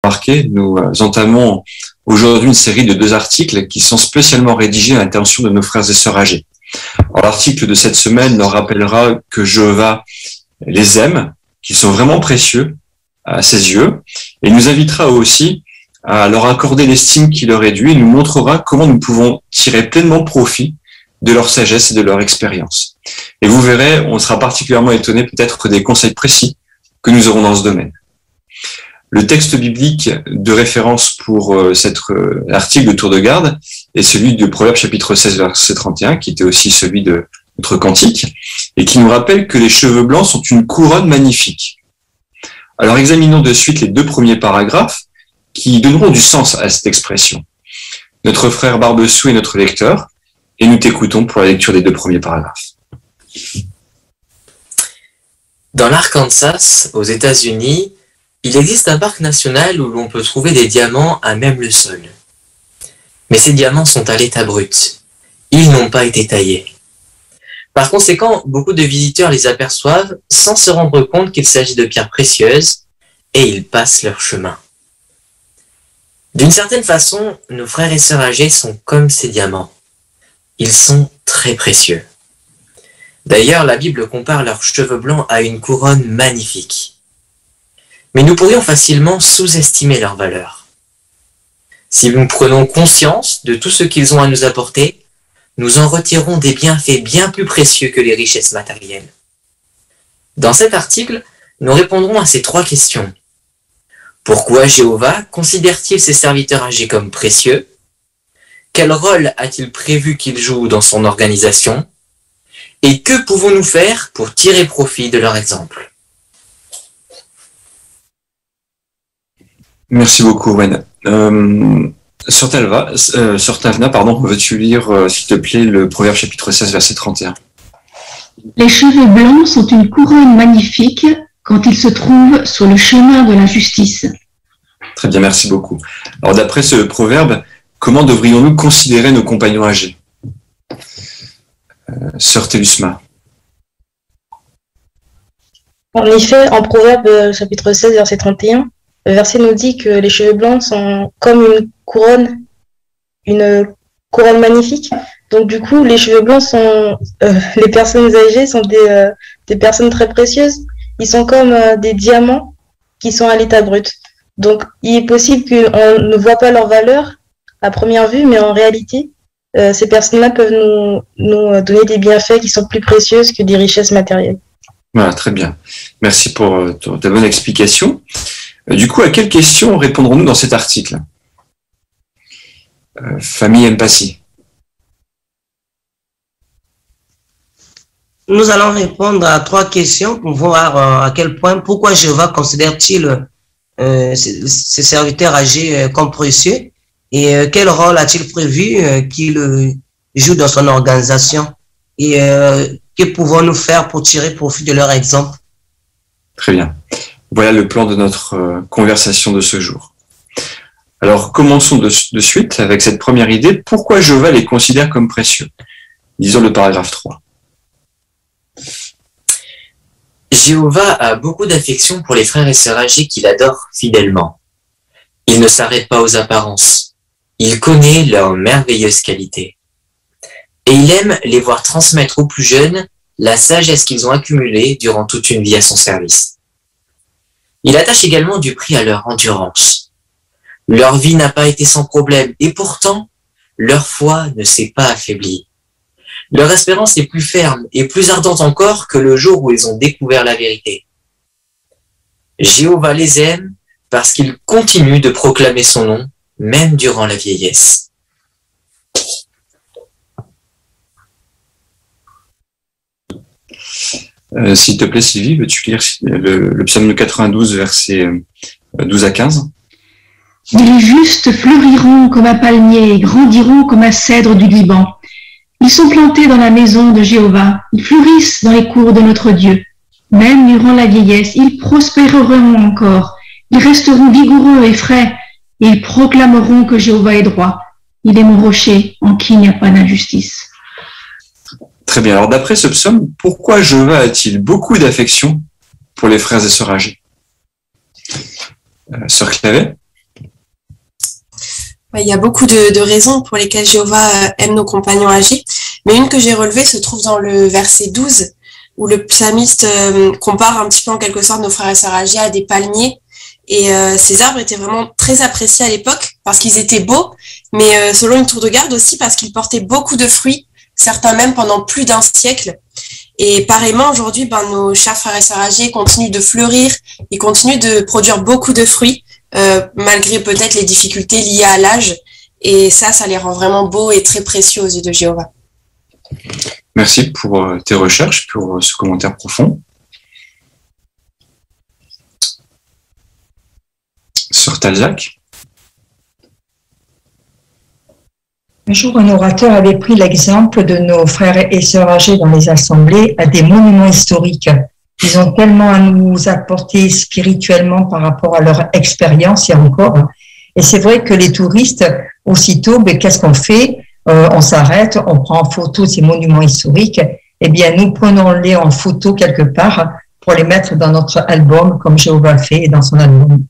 remarqué, nous entamons aujourd'hui une série de 2 articles qui sont spécialement rédigés à l'intention de nos frères et sœurs âgés. Alors, l'article de cette semaine leur rappellera que Jéhovah les aime, qu'ils sont vraiment précieux à ses yeux, et nous invitera aussi à leur accorder l'estime qui leur est due et nous montrera comment nous pouvons tirer pleinement profit de leur sagesse et de leur expérience. Et vous verrez, on sera particulièrement étonné peut-être des conseils précis que nous aurons dans ce domaine. Le texte biblique de référence pour cet article de tour de garde est celui de Proverbes chapitre 16, verset 31, qui était aussi celui de notre cantique, et qui nous rappelle que les cheveux blancs sont une couronne magnifique. Alors examinons de suite les 2 premiers paragraphes qui donneront du sens à cette expression. Notre frère Barbessou est notre lecteur, et nous t'écoutons pour la lecture des 2 premiers paragraphes. Dans l'Arkansas, aux États-Unis, il existe un parc national où l'on peut trouver des diamants à même le sol. Mais ces diamants sont à l'état brut. Ils n'ont pas été taillés. Par conséquent, beaucoup de visiteurs les aperçoivent sans se rendre compte qu'il s'agit de pierres précieuses et ils passent leur chemin. D'une certaine façon, nos frères et sœurs âgés sont comme ces diamants. Ils sont très précieux. D'ailleurs, la Bible compare leurs cheveux blancs à une couronne magnifique. Mais nous pourrions facilement sous-estimer leur valeur. Si nous prenons conscience de tout ce qu'ils ont à nous apporter, nous en retirerons des bienfaits bien plus précieux que les richesses matérielles. Dans cet article, nous répondrons à ces 3 questions. Pourquoi Jéhovah considère-t-il ses serviteurs âgés comme précieux? Quel rôle a-t-il prévu qu'ils jouent dans son organisation? Et que pouvons-nous faire pour tirer profit de leur exemple? Merci beaucoup, Wen. Sœur Tavna, veux-tu lire, s'il te plaît, le Proverbe chapitre 16, verset 31? Les cheveux blancs sont une couronne magnifique quand ils se trouvent sur le chemin de la justice. Très bien, merci beaucoup. Alors, d'après ce proverbe, comment devrions-nous considérer nos compagnons âgés? Sœur Télusma. En effet, en Proverbe chapitre 16, verset 31, le verset nous dit que les cheveux blancs sont comme une couronne magnifique. Donc du coup, les cheveux blancs sont, les personnes âgées sont des personnes très précieuses. Ils sont comme des diamants qui sont à l'état brut. Donc il est possible qu'on ne voit pas leur valeur à première vue, mais en réalité, ces personnes-là peuvent nous donner des bienfaits qui sont plus précieuses que des richesses matérielles. Voilà, très bien. Merci pour ta bonne explication. Du coup, à quelles questions répondrons-nous dans cet article? Famille Mpassi. Nous allons répondre à 3 questions pour voir à quel point, pourquoi Jéhovah considère-t-il ses serviteurs âgés comme précieux et quel rôle a-t-il prévu qu'il joue dans son organisation et que pouvons-nous faire pour tirer profit de leur exemple? Très bien. Voilà le plan de notre conversation de ce jour. Alors, commençons de suite avec cette première idée. Pourquoi Jéhovah les considère comme précieux? Disons le paragraphe 3. Jéhovah a beaucoup d'affection pour les frères et sœurs âgés qu'il adore fidèlement. Il ne s'arrête pas aux apparences. Il connaît leurs merveilleuses qualités. Et il aime les voir transmettre aux plus jeunes la sagesse qu'ils ont accumulée durant toute une vie à son service. Il attache également du prix à leur endurance. Leur vie n'a pas été sans problème et pourtant, leur foi ne s'est pas affaiblie. Leur espérance est plus ferme et plus ardente encore que le jour où ils ont découvert la vérité. Jéhovah les aime parce qu'ils continuent de proclamer son nom, même durant la vieillesse. S'il te plaît, Sylvie, veux-tu lire le psaume 92, versets 12 à 15? Les justes fleuriront comme un palmier et grandiront comme un cèdre du Liban. Ils sont plantés dans la maison de Jéhovah. Ils fleurissent dans les cours de notre Dieu. Même durant la vieillesse, ils prospéreront encore. Ils resteront vigoureux et frais et ils proclameront que Jéhovah est droit. Il est mon rocher en qui il n'y a pas d'injustice. Très bien. Alors, d'après ce psaume, pourquoi Jéhovah a-t-il beaucoup d'affection pour les frères et sœurs âgés? Sœur Clavet? Ouais, il y a beaucoup de raisons pour lesquelles Jéhovah aime nos compagnons âgés, mais une que j'ai relevée se trouve dans le verset 12, où le psalmiste compare un petit peu en quelque sorte nos frères et sœurs âgés à des palmiers. Et ces arbres étaient vraiment très appréciés à l'époque parce qu'ils étaient beaux, mais selon une tour de garde aussi parce qu'ils portaient beaucoup de fruits, certains même pendant plus d'un siècle. Et pareillement, aujourd'hui, nos chers frères et sœurs âgés continuent de fleurir, ils continuent de produire beaucoup de fruits, malgré peut-être les difficultés liées à l'âge. Et ça les rend vraiment beaux et très précieux aux yeux de Jéhovah. Merci pour tes recherches, pour ce commentaire profond. Sœur Talzac. Un jour, un orateur avait pris l'exemple de nos frères et sœurs âgés dans les assemblées à des monuments historiques. Ils ont tellement à nous apporter spirituellement par rapport à leur expérience et encore. Et c'est vrai que les touristes, aussitôt, qu'est-ce qu'on fait? On s'arrête, on prend en photo ces monuments historiques. Eh bien, nous prenons-les en photo quelque part pour les mettre dans notre album, comme Jéhovah fait dans son album.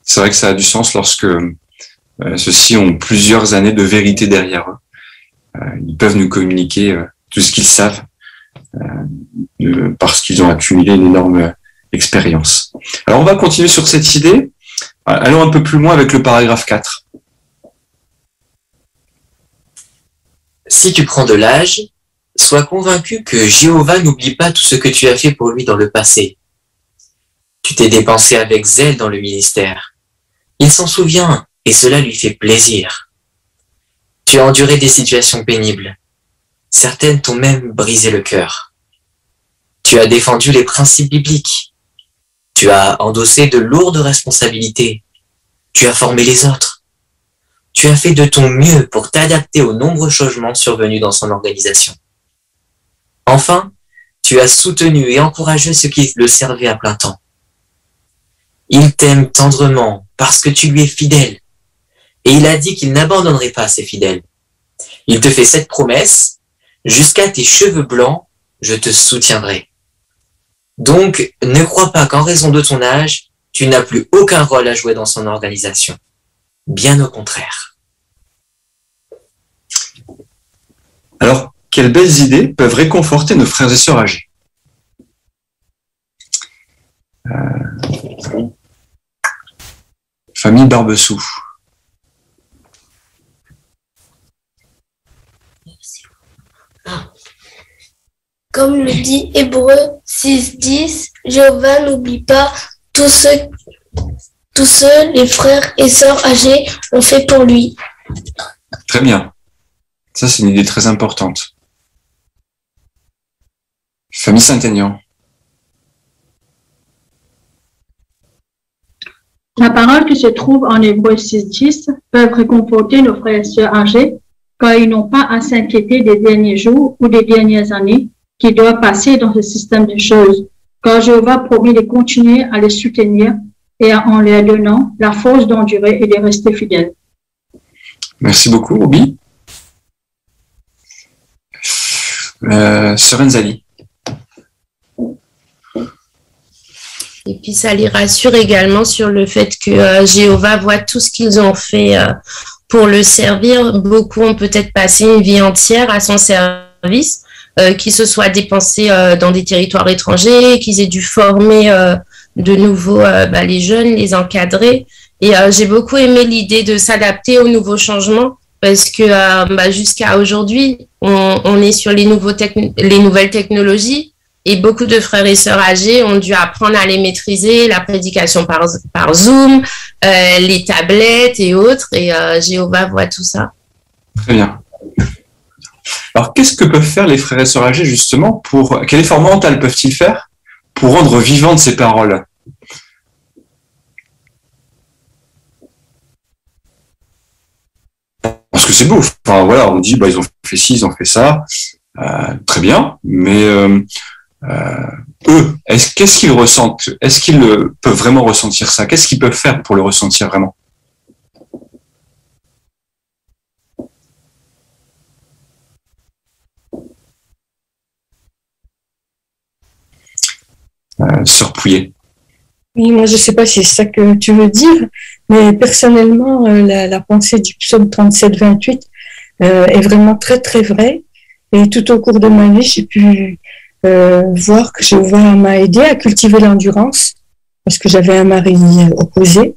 C'est vrai que ça a du sens lorsque ceux-ci ont plusieurs années de vérité derrière eux. Ils peuvent nous communiquer tout ce qu'ils savent parce qu'ils ont accumulé une énorme expérience. Alors, on va continuer sur cette idée. Allons un peu plus loin avec le paragraphe 4. Si tu prends de l'âge, sois convaincu que Jéhovah n'oublie pas tout ce que tu as fait pour lui dans le passé. Tu t'es dépensé avec zèle dans le ministère. Il s'en souvient et cela lui fait plaisir. Tu as enduré des situations pénibles. Certaines t'ont même brisé le cœur. Tu as défendu les principes bibliques. Tu as endossé de lourdes responsabilités. Tu as formé les autres. Tu as fait de ton mieux pour t'adapter aux nombreux changements survenus dans son organisation. Enfin, tu as soutenu et encouragé ceux qui le servaient à plein temps. Il t'aime tendrement parce que tu lui es fidèle. Et il a dit qu'il n'abandonnerait pas ses fidèles. Il te fait cette promesse, jusqu'à tes cheveux blancs, je te soutiendrai. Donc, ne crois pas qu'en raison de ton âge, tu n'as plus aucun rôle à jouer dans son organisation. Bien au contraire. Alors, quelles belles idées peuvent réconforter nos frères et sœurs âgés. Famille Barbessou. Comme le dit Hébreu 6:10, Jéhovah n'oublie pas tout ce les frères et sœurs âgés ont fait pour lui. Très bien. Ça, c'est une idée très importante. Famille Saint-Aignan. La parole qui se trouve en Hébreu 6:10 peuvent réconforter nos frères et sœurs âgés car ils n'ont pas à s'inquiéter des derniers jours ou des dernières années qui doivent passer dans ce système de choses, car Jéhovah promet de continuer à les soutenir et en leur donnant la force d'endurer et de rester fidèles. Merci beaucoup, Obi. Sœur Enzali. Et puis ça les rassure également sur le fait que Jéhovah voit tout ce qu'ils ont fait pour le servir. Beaucoup ont peut-être passé une vie entière à son service, qu'ils se soient dépensés dans des territoires étrangers, qu'ils aient dû former de nouveau les jeunes, les encadrer. Et j'ai beaucoup aimé l'idée de s'adapter aux nouveaux changements parce que jusqu'à aujourd'hui, on est sur les nouvelles technologies et beaucoup de frères et sœurs âgés ont dû apprendre à les maîtriser, la prédication par Zoom, les tablettes et autres. Et Jéhovah voit tout ça. Très bien. Alors, qu'est-ce que peuvent faire les frères et sœurs âgés, justement, quel effort mental peuvent-ils faire pour rendre vivantes ces paroles? Parce que c'est beau. Enfin, voilà, on dit, ils ont fait ci, ils ont fait ça. Très bien. Mais eux, qu'est-ce qu'ils ressentent? Est-ce qu'ils peuvent vraiment ressentir ça? Qu'est-ce qu'ils peuvent faire pour le ressentir vraiment? Sœur Pouillet. Oui, moi, je ne sais pas si c'est ça que tu veux dire, mais personnellement, la pensée du psaume 37-28 est vraiment très, très vraie. Et tout au cours de ma vie, j'ai pu voir que Jéhovah m'a aidé à cultiver l'endurance parce que j'avais un mari opposé.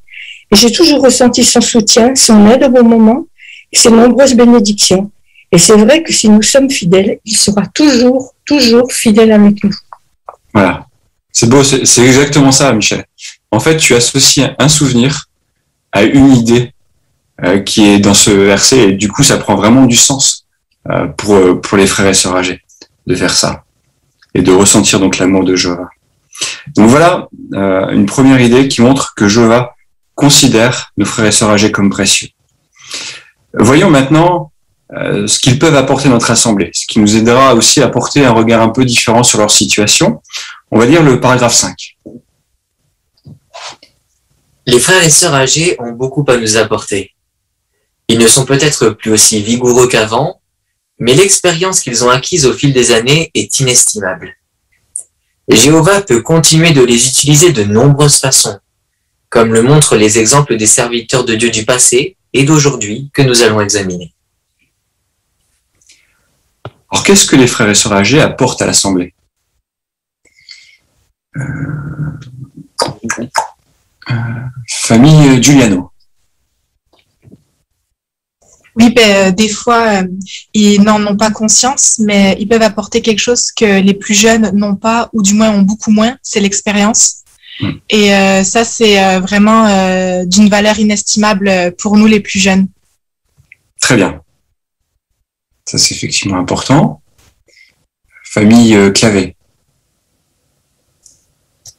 Et j'ai toujours ressenti son soutien, son aide au bon moment et ses nombreuses bénédictions. Et c'est vrai que si nous sommes fidèles, il sera toujours, toujours fidèle avec nous. Voilà. C'est beau, c'est exactement ça, Michel. En fait, tu associes un souvenir à une idée qui est dans ce verset, et du coup, ça prend vraiment du sens pour les frères et sœurs âgés de faire ça et de ressentir donc l'amour de Jéhovah. Donc voilà une première idée qui montre que Jéhovah considère nos frères et sœurs âgés comme précieux. Voyons maintenant ce qu'ils peuvent apporter à notre assemblée, ce qui nous aidera aussi à porter un regard un peu différent sur leur situation. On va lire le paragraphe 5. Les frères et sœurs âgés ont beaucoup à nous apporter. Ils ne sont peut-être plus aussi vigoureux qu'avant, mais l'expérience qu'ils ont acquise au fil des années est inestimable. Jéhovah peut continuer de les utiliser de nombreuses façons, comme le montrent les exemples des serviteurs de Dieu du passé et d'aujourd'hui que nous allons examiner. Alors, qu'est-ce que les frères et sœurs âgés apportent à l'Assemblée ? Famille Giuliano. Oui, des fois, ils n'en ont pas conscience, mais ils peuvent apporter quelque chose que les plus jeunes n'ont pas, ou du moins ont beaucoup moins, c'est l'expérience. Et ça, c'est vraiment d'une valeur inestimable pour nous les plus jeunes. Très bien. Ça, c'est effectivement important. Famille Clavet.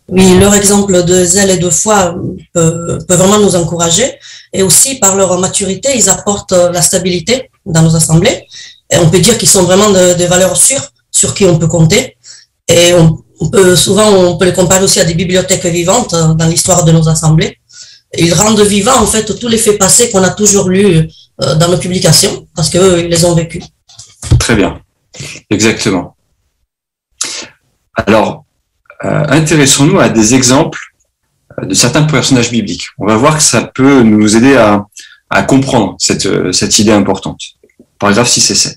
Oui, leur exemple de zèle et de foi peut vraiment nous encourager. Et aussi, par leur maturité, ils apportent la stabilité dans nos assemblées. Et on peut dire qu'ils sont vraiment des valeurs sûres, sur qui on peut compter. Et on peut les comparer aussi à des bibliothèques vivantes dans l'histoire de nos assemblées. Et ils rendent vivants, en fait, tous les faits passés qu'on a toujours lus dans nos publications, parce qu'eux, ils les ont vécus. Très bien. Exactement. Alors, intéressons-nous à des exemples de certains personnages bibliques. On va voir que ça peut nous aider à comprendre cette idée importante. Paragraphe 6 et 7.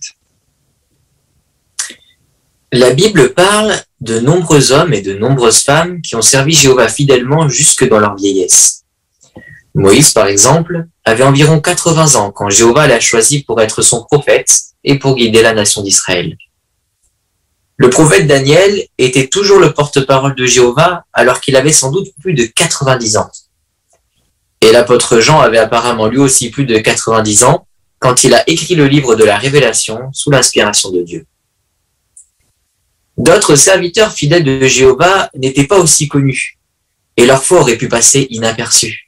La Bible parle de nombreux hommes et de nombreuses femmes qui ont servi Jéhovah fidèlement jusque dans leur vieillesse. Moïse, par exemple, avait environ 80 ans quand Jéhovah l'a choisi pour être son prophète et pour guider la nation d'Israël. Le prophète Daniel était toujours le porte-parole de Jéhovah alors qu'il avait sans doute plus de 90 ans. Et l'apôtre Jean avait apparemment lui aussi plus de 90 ans quand il a écrit le livre de la Révélation sous l'inspiration de Dieu. D'autres serviteurs fidèles de Jéhovah n'étaient pas aussi connus et leur foi aurait pu passer inaperçue.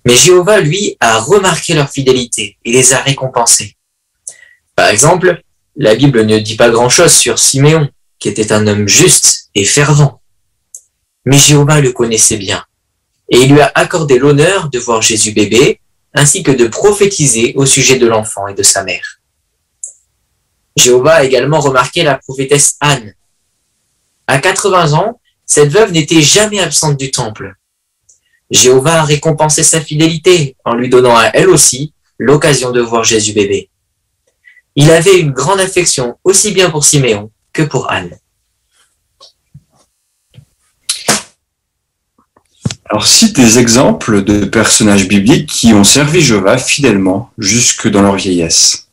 Mais Jéhovah, lui, a remarqué leur fidélité et les a récompensés. Par exemple, la Bible ne dit pas grand-chose sur Siméon, qui était un homme juste et fervent. Mais Jéhovah le connaissait bien, et il lui a accordé l'honneur de voir Jésus bébé, ainsi que de prophétiser au sujet de l'enfant et de sa mère. Jéhovah a également remarqué la prophétesse Anne. À 80 ans, cette veuve n'était jamais absente du temple. Jéhovah a récompensé sa fidélité en lui donnant à elle aussi l'occasion de voir Jésus bébé. Il avait une grande affection aussi bien pour Siméon que pour Anne. Alors, cite des exemples de personnages bibliques qui ont servi Jéhovah fidèlement jusque dans leur vieillesse.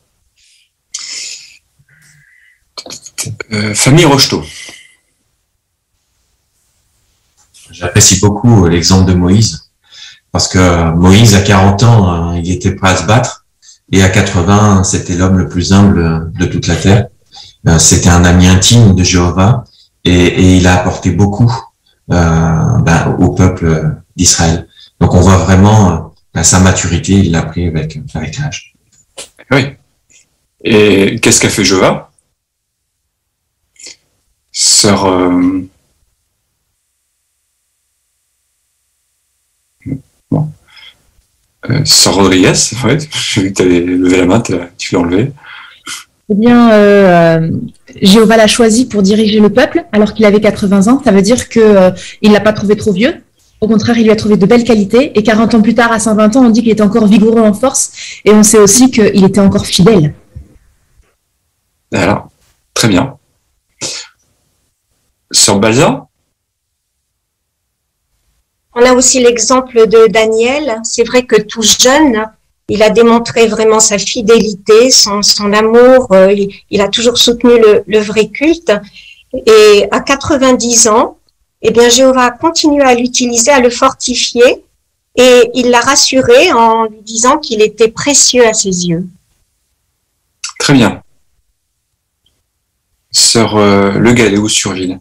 Famille Rocheteau. J'apprécie beaucoup l'exemple de Moïse, parce que Moïse, à 40 ans, il était prêt à se battre, et à 80, c'était l'homme le plus humble de toute la terre. C'était un ami intime de Jéhovah, et il a apporté beaucoup au peuple d'Israël. Donc on voit vraiment sa maturité, il l'a pris avec l'âge. Oui. Et qu'est-ce qu'a fait Jéhovah? Sœur... Sœur Rodriguez, en fait, j'ai vu que tu avais levé la main, tu l'as enlevé. Eh bien, Jéhovah l'a choisi pour diriger le peuple alors qu'il avait 80 ans. Ça veut dire qu'il ne l'a pas trouvé trop vieux. Au contraire, il lui a trouvé de belles qualités. Et 40 ans plus tard, à 120 ans, on dit qu'il était encore vigoureux en force. Et on sait aussi qu'il était encore fidèle. Voilà, très bien. Sœur Balza? On a aussi l'exemple de Daniel. C'est vrai que tout jeune, il a démontré vraiment sa fidélité, son amour. Il a toujours soutenu le vrai culte. Et à 90 ans, eh bien, Jéhovah a continué à l'utiliser, à le fortifier. Et il l'a rassuré en lui disant qu'il était précieux à ses yeux. Très bien. Sœur Le Gallé ou Surville?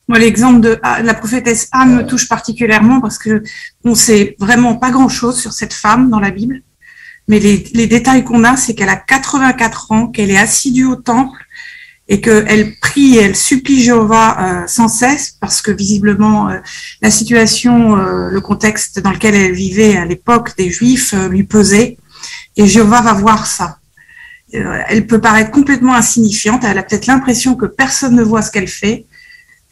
Moi, l'exemple de la prophétesse Anne me touche particulièrement parce que on sait vraiment pas grand-chose sur cette femme dans la Bible. Mais les détails qu'on a, c'est qu'elle a 84 ans, qu'elle est assidue au temple et qu'elle prie et elle supplie Jéhovah sans cesse parce que visiblement la situation, le contexte dans lequel elle vivait à l'époque des Juifs lui pesait. Et Jéhovah va voir ça. Elle peut paraître complètement insignifiante. Elle a peut-être l'impression que personne ne voit ce qu'elle fait.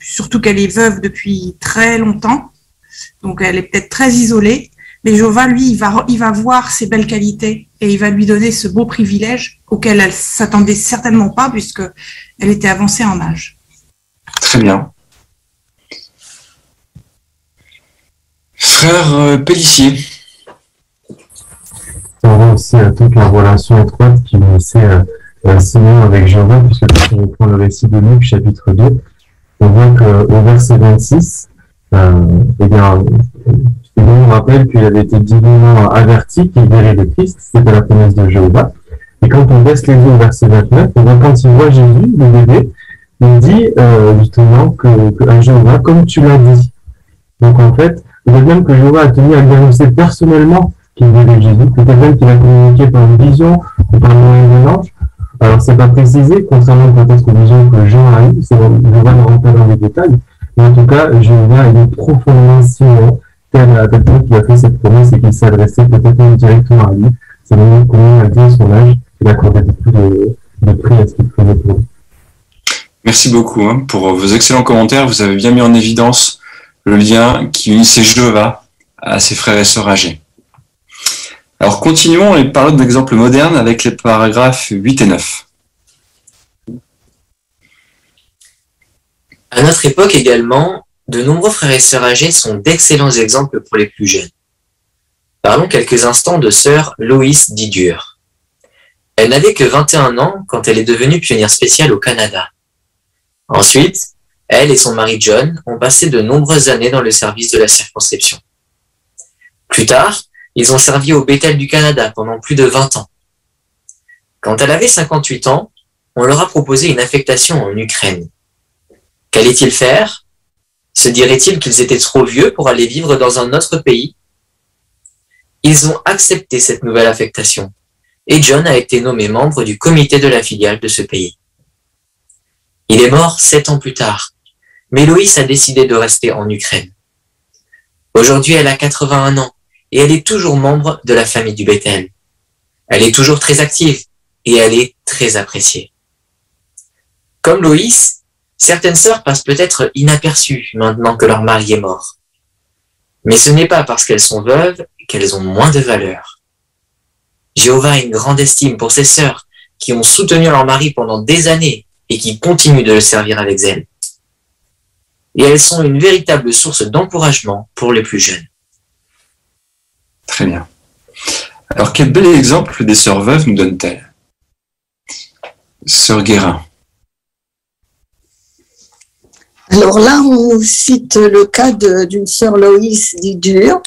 Surtout qu'elle est veuve depuis très longtemps, donc elle est peut-être très isolée, mais Jéhovah, lui, il va voir ses belles qualités et il va lui donner ce beau privilège auquel elle s'attendait certainement pas puisque elle était avancée en âge. Très bien. Frère Pellissier. On voit aussi toute la relation étroite qui unissait Simeon avec Jéhovah, puisque quand on reprend le récit de Luc, chapitre 2, on voit qu'au verset 26, eh bien, on rappelle qu'il avait été divinement averti qu'il verrait le Christ, c'était la promesse de Jéhovah. Et quand on baisse les yeux au verset 29, on voit quand il voit Jésus, le bébé, il dit justement que à Jéhovah, comme tu l'as dit. Donc en fait, on voit bien que Jéhovah a tenu à lui annoncer personnellement qu'il verrait Jésus, peut-être même qu'il a communiqué par une vision ou par le moyen d'un ange. Alors, c'est pas précisé, contrairement peut-être aux visions que Jean a eues, je vais pas rentrer dans les détails, mais en tout cas, Jéhovah est profondément Simeon, tel à quelqu'un qui a fait cette promesse et qui s'adressait peut-être même directement à lui. C'est le moment comment à dire son âge, il accordait beaucoup de prix à ce qu'il faisait pour lui. Merci beaucoup pour vos excellents commentaires. Vous avez bien mis en évidence le lien qui unissait Jéhovah à ses frères et sœurs âgés. Alors, continuons et parlons d'exemples modernes avec les paragraphes 8 et 9. À notre époque également, de nombreux frères et sœurs âgés sont d'excellents exemples pour les plus jeunes. Parlons quelques instants de sœur Loïs Didur. Elle n'avait que 21 ans quand elle est devenue pionnière spéciale au Canada. Ensuite, elle et son mari John ont passé de nombreuses années dans le service de la circonscription. Plus tard, ils ont servi au Bethel du Canada pendant plus de 20 ans. Quand elle avait 58 ans, on leur a proposé une affectation en Ukraine. Qu'allait-il faire? Se dirait-il qu'ils étaient trop vieux pour aller vivre dans un autre pays? Ils ont accepté cette nouvelle affectation et John a été nommé membre du comité de la filiale de ce pays. Il est mort 7 ans plus tard, mais Loïs a décidé de rester en Ukraine. Aujourd'hui, elle a 81 ans. Et elle est toujours membre de la famille du Bethel. Elle est toujours très active et elle est très appréciée. Comme Loïs, certaines sœurs passent peut-être inaperçues maintenant que leur mari est mort. Mais ce n'est pas parce qu'elles sont veuves qu'elles ont moins de valeur. Jéhovah a une grande estime pour ces sœurs qui ont soutenu leur mari pendant des années et qui continuent de le servir avec zèle. Et elles sont une véritable source d'encouragement pour les plus jeunes. Très bien. Alors, quel bel exemple des sœurs veuves nous donne-t-elle? Sœur Guérin. Alors là, on cite le cas d'une sœur Loïs Didur.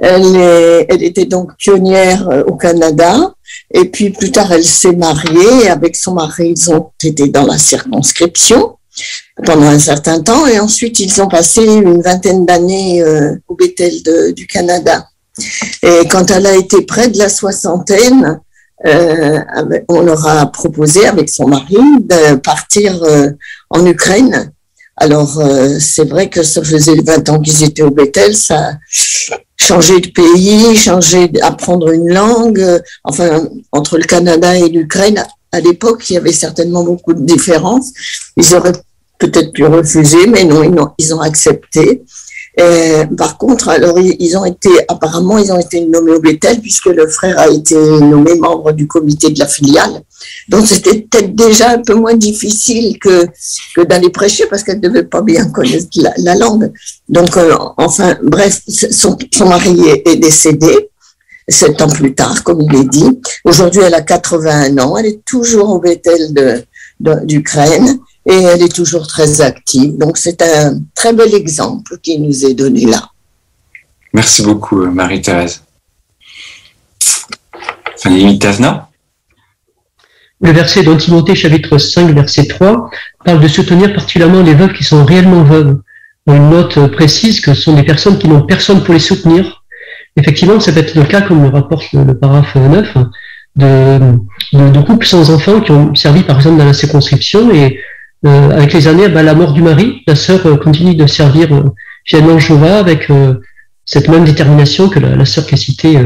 Elle était donc pionnière au Canada. Et puis plus tard, elle s'est mariée. Avec son mari, ils ont été dans la circonscription pendant un certain temps. Et ensuite, ils ont passé une vingtaine d'années au Bethel du Canada. Et quand elle a été près de la soixantaine, on leur a proposé avec son mari de partir en Ukraine. Alors, c'est vrai que ça faisait 20 ans qu'ils étaient au Bethel, ça changer de pays, apprendre une langue. Enfin, entre le Canada et l'Ukraine, à l'époque, il y avait certainement beaucoup de différences. Ils auraient peut-être pu refuser, mais non, ils ont accepté. Et, par contre, alors apparemment ils ont été nommés au Bethel puisque le frère a été nommé membre du comité de la filiale. Donc c'était peut-être déjà un peu moins difficile que d'aller prêcher parce qu'elle ne devait pas bien connaître la langue. Donc enfin bref, son mari est décédé 7 ans plus tard, comme il est dit. Aujourd'hui, elle a 81 ans. Elle est toujours au Bethel d'Ukraine. Et elle est toujours très active. Donc, c'est un très bel exemple qui nous est donné là. Merci beaucoup, Marie-Thérèse. Fanny Mitavna. Le verset dans Timothée, chapitre 5, verset 3, parle de soutenir particulièrement les veuves qui sont réellement veuves. Une note précise que ce sont des personnes qui n'ont personne pour les soutenir. Effectivement, ça peut être le cas, comme le rapporte le paragraphe 9, de couples sans enfants qui ont servi, par exemple, dans la circonscription et avec les années, la mort du mari, la sœur continue de servir fidèlement Jéhovah avec cette même détermination que la sœur qui a citée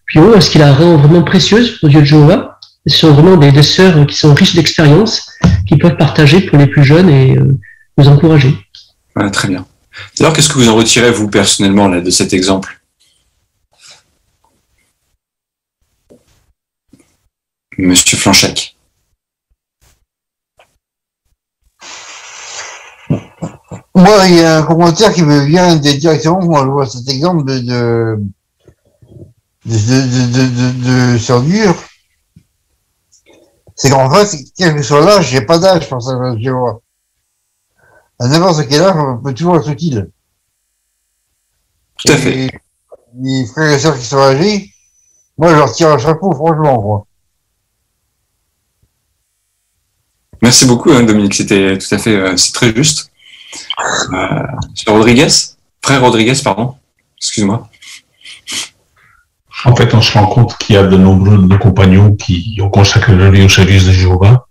plus haut, ce qui la rend vraiment précieuse aux yeux de Jéhovah. Ce sont vraiment des sœurs qui sont riches d'expérience, qui peuvent partager pour les plus jeunes et nous encourager. Voilà, très bien. Alors, qu'est-ce que vous en retirez, vous, personnellement, là, de cet exemple? Monsieur Flanchec. Moi, il y a un commentaire qui me vient directement quand je vois cet exemple de sordure. C'est qu'en fait, quel que soit l'âge, j'ai pas d'âge pour ça, je vois. À n'importe quel âge, on peut toujours être utile. Tout à fait. Les frères et sœurs qui sont âgés, moi, je leur tire un chapeau, franchement, quoi. Merci beaucoup, Dominique. C'était tout à fait, c'est très juste. Frère Rodriguez, pardon. Excuse-moi. En fait, on se rend compte qu'il y a de nombreux de nos compagnons qui ont consacré leur vie au service de Jéhovah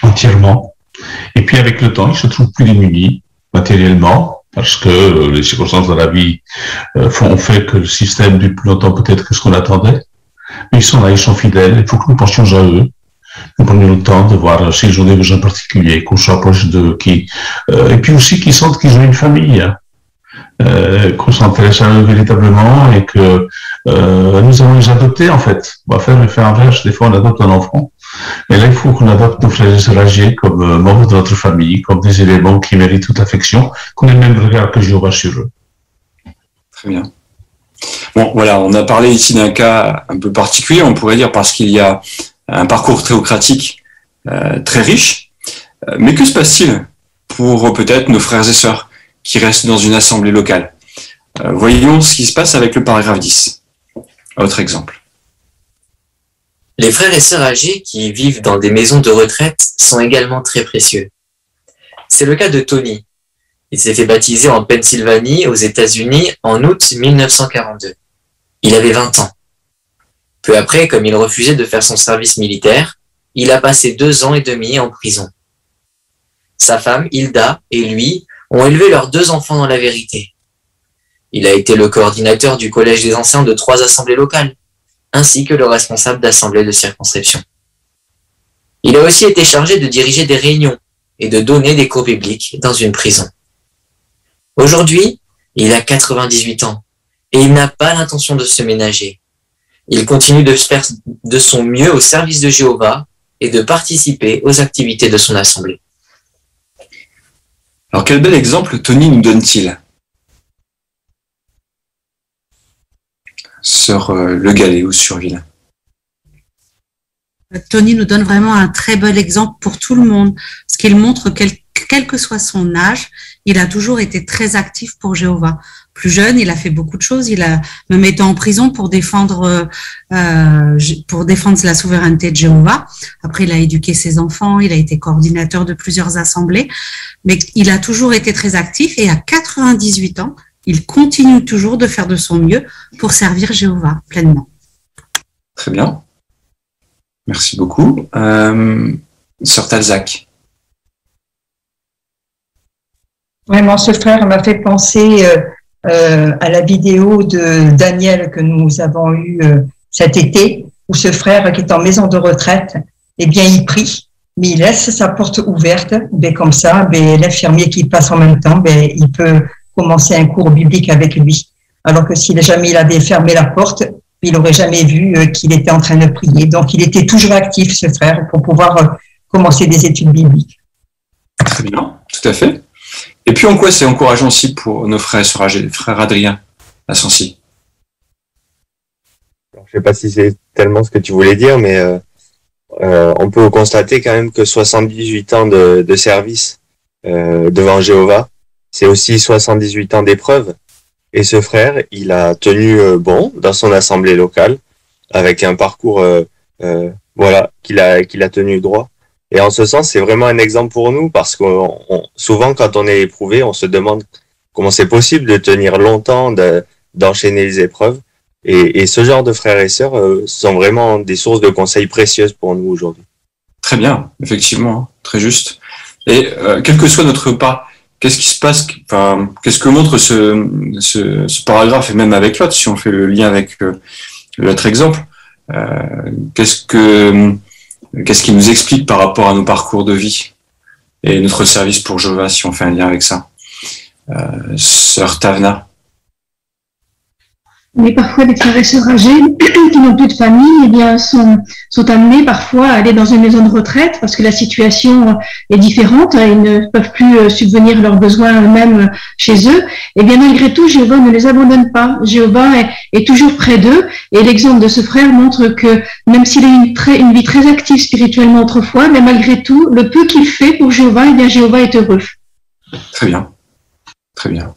entièrement. Et puis, avec le temps, ils se trouvent plus démunis matériellement parce que les circonstances de la vie ont fait que le système dure plus longtemps peut-être que ce qu'on attendait. Mais ils sont là, ils sont fidèles. Il faut que nous pensions à eux. Nous prenions le temps de voir s'ils ont des besoins particuliers, qu'on soit proche d'eux, et puis aussi qu'ils sentent qu'ils ont une famille, qu'on s'intéresse à eux véritablement et que nous allons les adopter en fait. On va faire l'effet inverse, des fois on adopte un enfant, et là il faut qu'on adopte nos frères et sœurs âgés comme membres de notre famille, comme des éléments qui méritent toute affection, qu'on ait le même regard que Jéhovah sur eux. Très bien. Bon, voilà, on a parlé ici d'un cas un peu particulier, on pourrait dire, parce qu'il y a un parcours théocratique très riche. Mais que se passe-t-il pour peut-être nos frères et sœurs qui restent dans une assemblée locale? Voyons ce qui se passe avec le paragraphe 10. Autre exemple. Les frères et sœurs âgés qui vivent dans des maisons de retraite sont également très précieux. C'est le cas de Tony. Il s'est fait baptiser en Pennsylvanie, aux États-Unis, en août 1942. Il avait 20 ans. Peu après, comme il refusait de faire son service militaire, il a passé 2 ans et demi en prison. Sa femme, Hilda, et lui ont élevé leurs 2 enfants dans la vérité. Il a été le coordinateur du collège des anciens de 3 assemblées locales, ainsi que le responsable d'assemblée de circonscription. Il a aussi été chargé de diriger des réunions et de donner des cours bibliques dans une prison. Aujourd'hui, il a 98 ans et il n'a pas l'intention de se ménager. Il continue de faire de son mieux au service de Jéhovah et de participer aux activités de son assemblée. Alors quel bel exemple Tony nous donne-t-il? Sœur Le Gallé ou Surville. Tony nous donne vraiment un très bel exemple pour tout le monde, parce qu'il montre quel que soit son âge, il a toujours été très actif pour Jéhovah. Plus jeune, il a fait beaucoup de choses. Il a même été en prison pour défendre la souveraineté de Jéhovah. Après, il a éduqué ses enfants. Il a été coordinateur de plusieurs assemblées. Mais il a toujours été très actif et à 98 ans, il continue toujours de faire de son mieux pour servir Jéhovah pleinement. Très bien. Merci beaucoup. Sœur Talzac. Vraiment, ce frère m'a fait penser à la vidéo de Daniel que nous avons eue cet été, où ce frère qui est en maison de retraite, eh bien, il prie, mais il laisse sa porte ouverte, ben, comme ça, ben, l'infirmier qui passe en même temps, ben, il peut commencer un cours biblique avec lui. Alors que si jamais il avait fermé la porte, il n'aurait jamais vu qu'il était en train de prier. Donc, il était toujours actif, ce frère, pour pouvoir commencer des études bibliques. Très bien, tout à fait. Et puis, en quoi c'est encourageant aussi pour nos frères et sœurs âgés, frère Adrien à Sancy? Je ne sais pas si c'est tellement ce que tu voulais dire, mais on peut constater quand même que 78 ans de service devant Jéhovah, c'est aussi 78 ans d'épreuve. Et ce frère, il a tenu bon dans son assemblée locale, avec un parcours qu'il a tenu droit. Et en ce sens, c'est vraiment un exemple pour nous, parce que souvent, quand on est éprouvé, on se demande comment c'est possible de tenir longtemps, d'enchaîner les épreuves. Et ce genre de frères et sœurs sont vraiment des sources de conseils précieuses pour nous aujourd'hui. Très bien, effectivement, très juste. Et quel que soit notre pas, qu'est-ce qui se passe, enfin, qu'est-ce que montre ce paragraphe, et même avec l'autre, si on fait le lien avec l'autre exemple, qu'est-ce qui nous explique par rapport à nos parcours de vie et notre service pour Jéhovah, si on fait un lien avec ça? Sœur Tavna. Mais parfois, des frères et sœurs âgés qui n'ont plus de famille, eh bien, sont amenés parfois à aller dans une maison de retraite parce que la situation est différente. Ils ne peuvent plus subvenir leurs besoins eux-mêmes chez eux. Et bien, malgré tout, Jéhovah ne les abandonne pas. Jéhovah est toujours près d'eux. Et l'exemple de ce frère montre que même s'il a une vie très active spirituellement autrefois, mais malgré tout, le peu qu'il fait pour Jéhovah, eh bien, Jéhovah est heureux. Très bien. Très bien.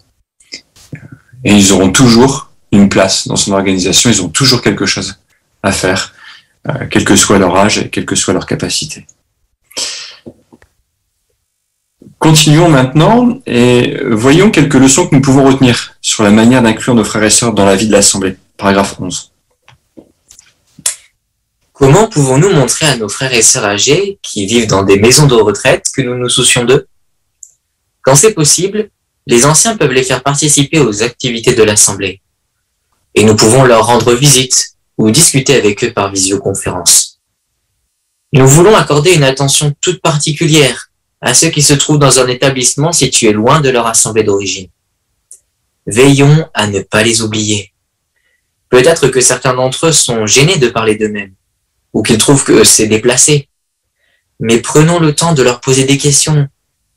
Et ils auront toujours une place dans son organisation, ils ont toujours quelque chose à faire, quel que soit leur âge et quelle que soit leur capacité. Continuons maintenant et voyons quelques leçons que nous pouvons retenir sur la manière d'inclure nos frères et sœurs dans la vie de l'Assemblée. Paragraphe 11. Comment pouvons-nous montrer à nos frères et sœurs âgés qui vivent dans des maisons de retraite que nous nous soucions d'eux? Quand c'est possible, les anciens peuvent les faire participer aux activités de l'Assemblée. Et nous pouvons leur rendre visite ou discuter avec eux par visioconférence. Nous voulons accorder une attention toute particulière à ceux qui se trouvent dans un établissement situé loin de leur assemblée d'origine. Veillons à ne pas les oublier. Peut-être que certains d'entre eux sont gênés de parler d'eux-mêmes ou qu'ils trouvent que c'est déplacé. Mais prenons le temps de leur poser des questions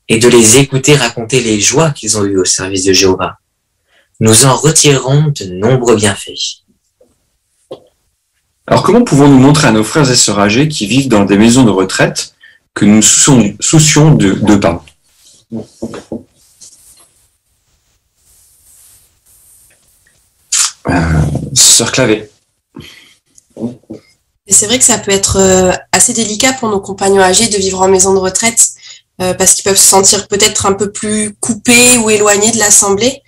et de les écouter raconter les joies qu'ils ont eues au service de Jéhovah. Nous en retirerons de nombreux bienfaits. Alors, comment pouvons-nous montrer à nos frères et sœurs âgés qui vivent dans des maisons de retraite que nous nous soucions de pas? Sœur Clavé. Et c'est vrai que ça peut être assez délicat pour nos compagnons âgés de vivre en maison de retraite parce qu'ils peuvent se sentir peut-être un peu plus coupés ou éloignés de l'Assemblée.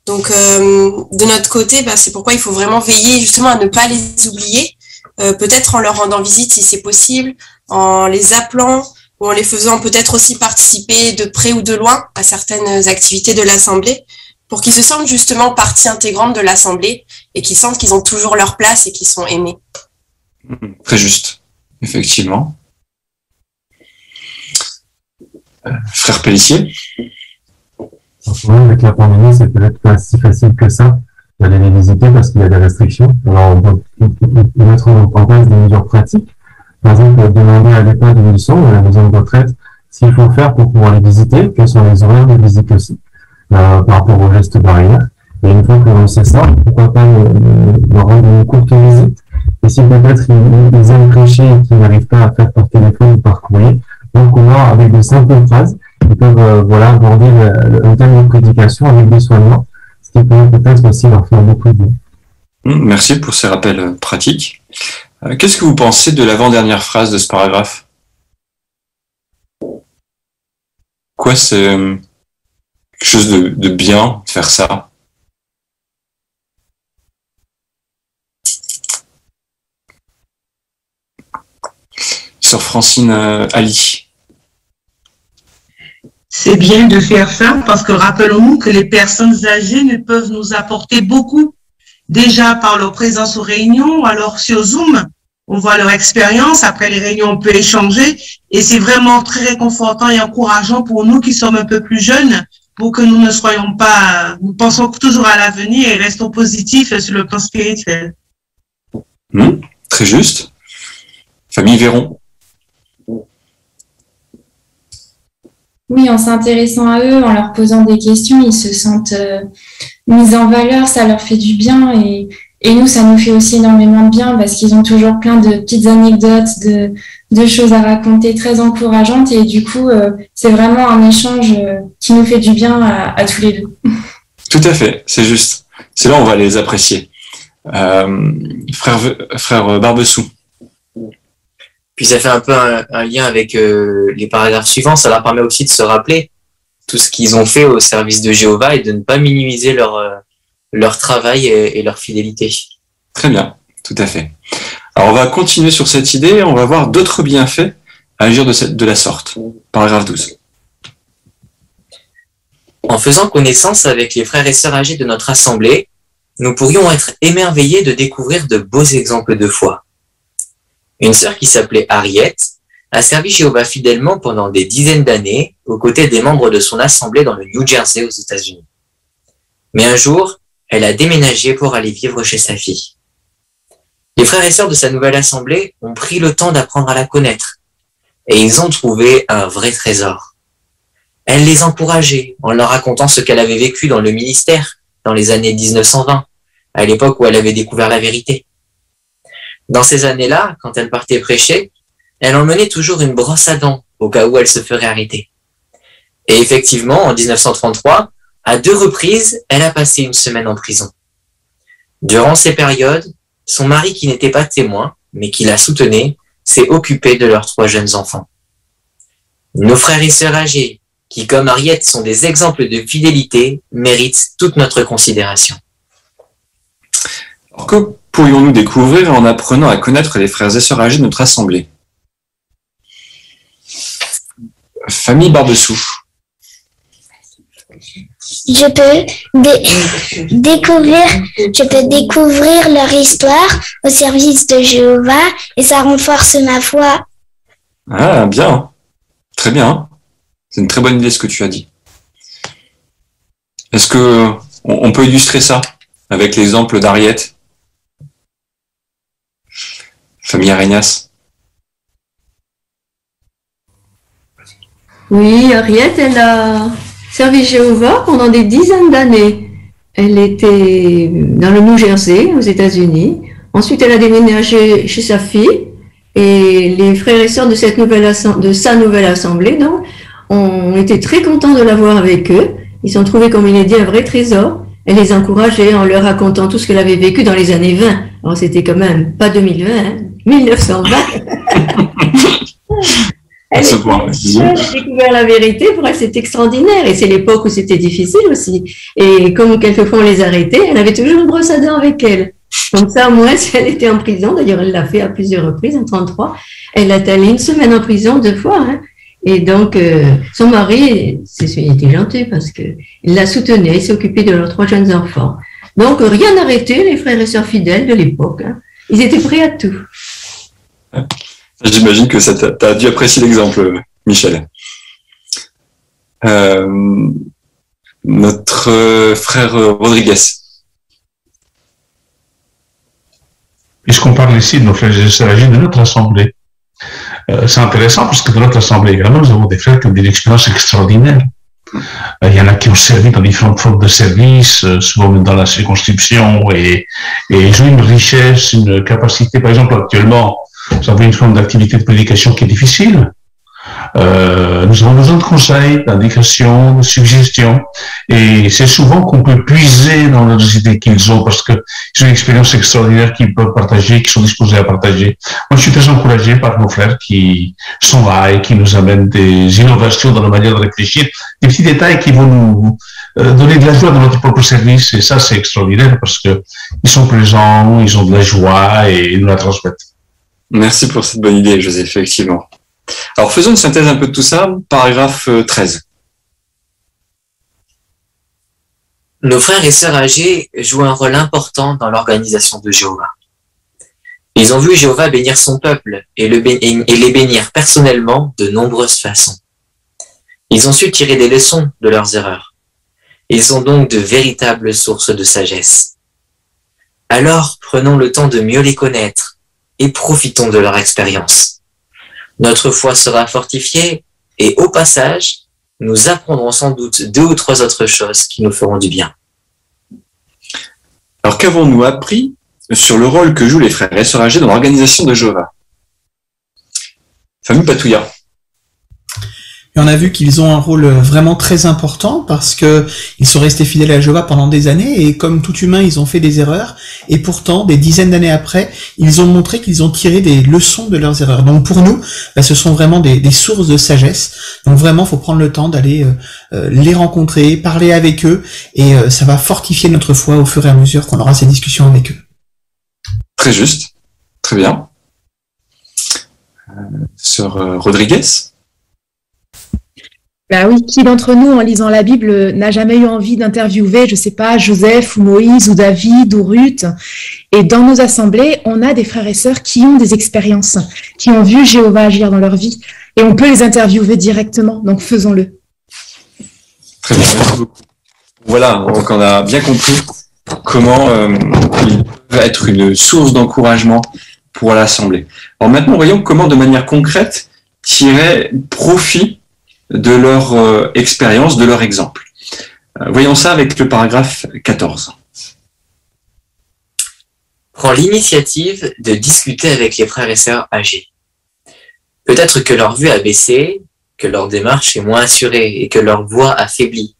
Donc, de notre côté, c'est pourquoi il faut vraiment veiller justement à ne pas les oublier, peut-être en leur rendant visite si c'est possible, en les appelant ou en les faisant peut-être aussi participer de près ou de loin à certaines activités de l'Assemblée, pour qu'ils se sentent justement partie intégrante de l'Assemblée et qu'ils sentent qu'ils ont toujours leur place et qu'ils sont aimés. Très juste, effectivement. Frère Pellissier. Avec la pandémie, c'est peut-être pas si facile que ça d'aller les visiter parce qu'il y a des restrictions. Alors, on peut mettre en place des mesures pratiques. Par exemple, demander à l'État de mission, à la maison de retraite, s'il faut faire pour pouvoir les visiter, quels sont les horaires de visite aussi, par rapport aux gestes barrières. Et une fois que l'on sait ça, pourquoi pas leur rendre une courte visite. Et si peut-être ils aiment prêcher et qu'ils n'arrivent pas à faire par téléphone ou par courrier, donc on a, avec de simples phrases, ils peuvent aborder un thème de prédication avec des soignants, ce qui peut peut-être aussi leur faire beaucoup de bien. Merci pour ces rappels pratiques. Qu'est-ce que vous pensez de l'avant-dernière phrase de ce paragraphe? Quoi, c'est quelque chose de bien de faire ça? Sœur Francine Ali. C'est bien de faire ça parce que rappelons-nous que les personnes âgées ne peuvent nous apporter beaucoup. Déjà par leur présence aux réunions ou alors sur Zoom, on voit leur expérience. Après les réunions, on peut échanger et c'est vraiment très réconfortant et encourageant pour nous qui sommes un peu plus jeunes pour que nous ne soyons pas, nous pensons toujours à l'avenir et restons positifs sur le plan spirituel. Très juste. Famille Véron. Oui, en s'intéressant à eux, en leur posant des questions, ils se sentent mis en valeur, ça leur fait du bien et nous, ça nous fait aussi énormément de bien parce qu'ils ont toujours plein de petites anecdotes, de choses à raconter très encourageantes et du coup, c'est vraiment un échange qui nous fait du bien à tous les deux. Tout à fait, c'est juste. C'est là où on va les apprécier. Frère Barbessou. Puis ça fait un peu un lien avec les paragraphes suivants. Ça leur permet aussi de se rappeler tout ce qu'ils ont fait au service de Jéhovah et de ne pas minimiser leur travail et leur fidélité. Très bien, tout à fait. Alors on va continuer sur cette idée et on va voir d'autres bienfaits à agir de la sorte. Paragraphe 12. En faisant connaissance avec les frères et sœurs âgés de notre assemblée, nous pourrions être émerveillés de découvrir de beaux exemples de foi. Une sœur qui s'appelait Harriet a servi Jéhovah fidèlement pendant des dizaines d'années aux côtés des membres de son assemblée dans le New Jersey aux États-Unis. Mais un jour, elle a déménagé pour aller vivre chez sa fille. Les frères et sœurs de sa nouvelle assemblée ont pris le temps d'apprendre à la connaître et ils ont trouvé un vrai trésor. Elle les encourageait en leur racontant ce qu'elle avait vécu dans le ministère dans les années 1920, à l'époque où elle avait découvert la vérité. Dans ces années-là, quand elle partait prêcher, elle emmenait toujours une brosse à dents au cas où elle se ferait arrêter. Et effectivement, en 1933, à 2 reprises, elle a passé une semaine en prison. Durant ces périodes, son mari, qui n'était pas témoin, mais qui la soutenait, s'est occupé de leurs 3 jeunes enfants. Nos frères et sœurs âgés, qui comme Harriet sont des exemples de fidélité, méritent toute notre considération. Alors, que pourrions-nous découvrir en apprenant à connaître les frères et sœurs âgés de notre assemblée? Famille Barbessou. Je peux découvrir leur histoire au service de Jéhovah et ça renforce ma foi. Ah, bien. Très bien. C'est une très bonne idée ce que tu as dit. Est-ce que on peut illustrer ça avec l'exemple d'Harriet? Famille Arenas. Oui, Harriet, elle a servi Jéhovah pendant des dizaines d'années. Elle était dans le New Jersey, aux États-Unis. Ensuite, elle a déménagé chez sa fille. Et les frères et sœurs de sa nouvelle assemblée, donc, ont été très contents de l'avoir avec eux. Ils ont trouvé, comme il est dit, un vrai trésor. Elle les encourageait en leur racontant tout ce qu'elle avait vécu dans les années 20. Alors, c'était quand même pas 2020, hein, 1920. Elle a découvert la vérité, pour elle c'est extraordinaire et c'est l'époque où c'était difficile aussi. Et comme quelquefois on les arrêtait, elle avait toujours une brosse à dents avec elle. Comme ça, au moins, si elle était en prison, d'ailleurs elle l'a fait à plusieurs reprises, en 33, elle a allé une semaine en prison 2 fois. Hein. Et donc, son mari, il était gentil parce que il la soutenait, il s'est occupé de leurs 3 jeunes enfants. Donc, rien n'arrêtait les frères et sœurs fidèles de l'époque. Hein. Ils étaient prêts à tout. J'imagine que tu as dû apprécier l'exemple, Michel. Notre frère Rodriguez. Puisqu'on parle ici de nos frères et sœurs âgés de notre assemblée, c'est intéressant parce que dans notre assemblée également, nous avons des frères qui ont des expériences extraordinaires. Il y en a qui ont servi dans différentes formes de services, souvent même dans la circonscription, et ils ont une richesse, une capacité. Par exemple, actuellement, nous avons une forme d'activité de prédication qui est difficile. Nous avons besoin de conseils, d'indications, de suggestions, et c'est souvent qu'on peut puiser dans les idées qu'ils ont parce qu'ils ont une expérience extraordinaire qu'ils peuvent partager, qui sont disposés à partager. Moi, je suis très encouragé par nos frères qui sont là et qui nous amènent des innovations dans la manière de réfléchir, des petits détails qui vont nous donner de la joie dans notre propre service, et ça, c'est extraordinaire parce que ils sont présents, ils ont de la joie et ils nous la transmettent. Merci pour cette bonne idée, Joseph, effectivement. Alors, faisons une synthèse un peu de tout ça, paragraphe 13. Nos frères et sœurs âgés jouent un rôle important dans l'organisation de Jéhovah. Ils ont vu Jéhovah bénir son peuple et les bénir personnellement de nombreuses façons. Ils ont su tirer des leçons de leurs erreurs Ils sont donc de véritables sources de sagesse. Alors, prenons le temps de mieux les connaître et profitons de leur expérience. Notre foi sera fortifiée et au passage, nous apprendrons sans doute 2 ou 3 autres choses qui nous feront du bien. Alors, qu'avons-nous appris sur le rôle que jouent les frères et sœurs âgés dans l'organisation de Jéhovah? Famille Patouilla. Et on a vu qu'ils ont un rôle vraiment très important parce que ils sont restés fidèles à Jéhovah pendant des années et comme tout humain, ils ont fait des erreurs et pourtant, des dizaines d'années après, ils ont montré qu'ils ont tiré des leçons de leurs erreurs. Donc pour nous, ce sont vraiment des sources de sagesse. Donc vraiment, faut prendre le temps d'aller les rencontrer, parler avec eux et ça va fortifier notre foi au fur et à mesure qu'on aura ces discussions avec eux. Très juste, très bien. Sœur Rodriguez. Bah oui, qui d'entre nous, en lisant la Bible, n'a jamais eu envie d'interviewer, je sais pas, Joseph ou Moïse ou David ou Ruth? Et dans nos assemblées, on a des frères et sœurs qui ont des expériences, qui ont vu Jéhovah agir dans leur vie. Et on peut les interviewer directement, donc faisons-le. Très bien, merci beaucoup. Voilà, donc on a bien compris comment ils peuvent être une source d'encouragement pour l'Assemblée. Alors maintenant, voyons comment, de manière concrète, tirer profit de leur expérience, de leur exemple. Voyons ça avec le paragraphe 14. Prends l'initiative de discuter avec les frères et sœurs âgés. Peut-être que leur vue a baissé, que leur démarche est moins assurée et que leur voix affaiblit.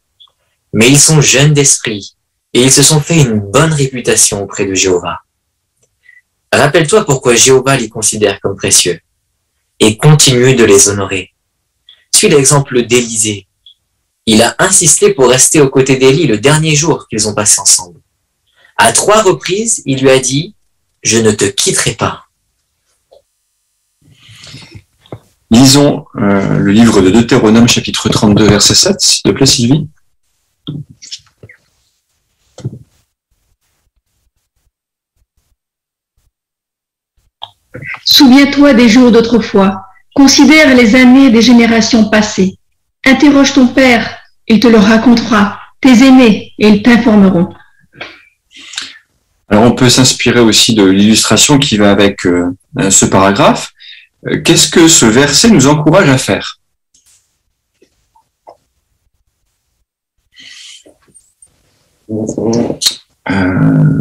Mais ils sont jeunes d'esprit et ils se sont fait une bonne réputation auprès de Jéhovah. Rappelle-toi pourquoi Jéhovah les considère comme précieux et continue de les honorer. Suis l'exemple d'Élisée. Il a insisté pour rester aux côtés d'Élie le dernier jour qu'ils ont passé ensemble. À 3 reprises, il lui a dit « Je ne te quitterai pas ». Lisons le livre de Deutéronome, chapitre 32, verset 7, s'il te plaît, Sylvie. Souviens-toi des jours d'autrefois. Considère les années des générations passées. Interroge ton père, il te le racontera. Tes aînés, et ils t'informeront. Alors on peut s'inspirer aussi de l'illustration qui va avec ce paragraphe. Qu'est-ce que ce verset nous encourage à faire?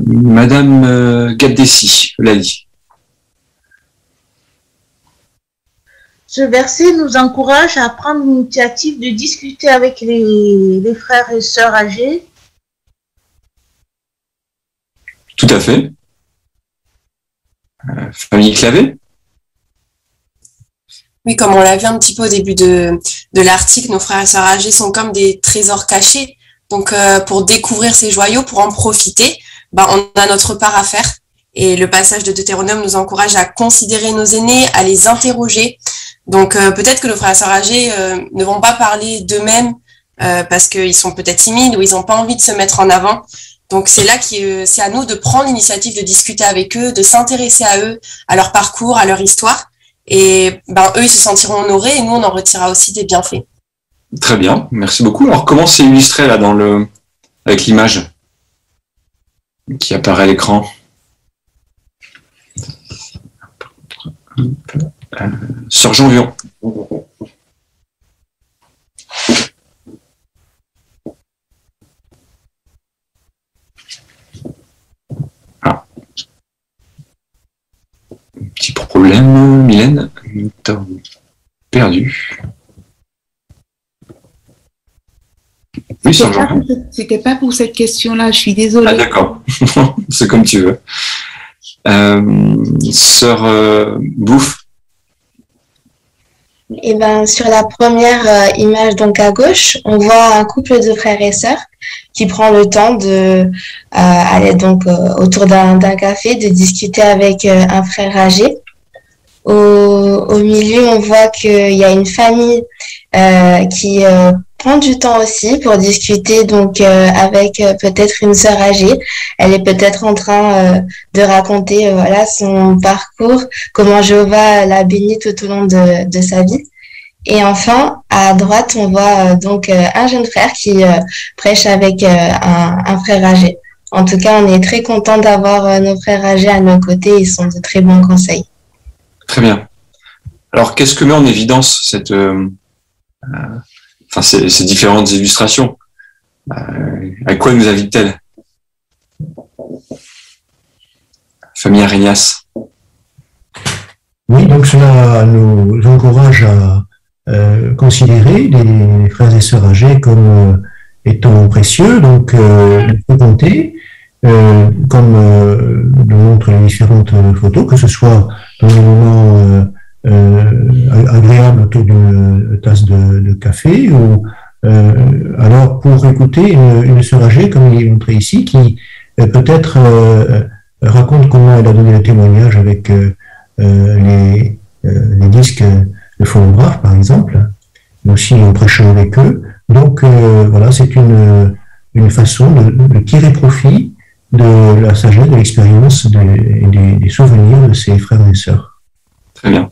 Madame Gaddessi, Lali. Ce verset nous encourage à prendre l'initiative de discuter avec les frères et sœurs âgés. Tout à fait. Famille Clavé. Oui, comme on l'a vu un petit peu au début de l'article, nos frères et sœurs âgés sont comme des trésors cachés. Donc, pour découvrir ces joyaux, pour en profiter, on a notre part à faire. Et le passage de Deutéronome nous encourage à considérer nos aînés, à les interroger. Donc, peut-être que nos frères et sœurs âgés ne vont pas parler d'eux-mêmes parce qu'ils sont peut-être timides ou ils n'ont pas envie de se mettre en avant. Donc, c'est là que c'est à nous de prendre l'initiative de discuter avec eux, de s'intéresser à eux, à leur parcours, à leur histoire. Et eux, ils se sentiront honorés et nous, on en retirera aussi des bienfaits. Très bien, merci beaucoup. Alors, comment c'est illustré là avec l'image qui apparaît à l'écran? Sœur Jean-Vion. Ah. Petit problème, Mylène. T'as perdu. Oui, Sœur Jean-Vion. C'était pas pour cette question-là, je suis désolée. Ah d'accord, c'est comme tu veux. Sœur Bouffe. Et sur la première image donc à gauche, on voit un couple de frères et sœurs qui prend le temps de aller donc autour d'un café, de discuter avec un frère âgé. Au milieu, on voit qu'il y a une famille qui prend du temps aussi pour discuter donc avec peut-être une sœur âgée. Elle est peut-être en train de raconter son parcours, comment Jéhovah l'a béni tout au long de sa vie. Et enfin, à droite, on voit donc un jeune frère qui prêche avec un frère âgé. En tout cas, on est très content d'avoir nos frères âgés à nos côtés. Ils sont de très bons conseils. Très bien. Alors, qu'est-ce que met en évidence ces différentes illustrations? À quoi nous invite-t-elle? Famille Arenas. Oui, donc cela nous encourage à considérer les frères et sœurs âgés comme étant précieux, donc les fréquenter, comme le montrent les différentes photos, que ce soit dans des moments agréables autour d'une tasse de café, ou alors pour écouter une sœur âgée, comme il est montré ici, qui peut-être raconte comment elle a donné le témoignage avec les disques de phonographe, par exemple, mais aussi en prêchant avec eux. Donc voilà, c'est une façon de tirer profit de la sagesse, de l'expérience et des souvenirs de ses frères et sœurs. Très bien.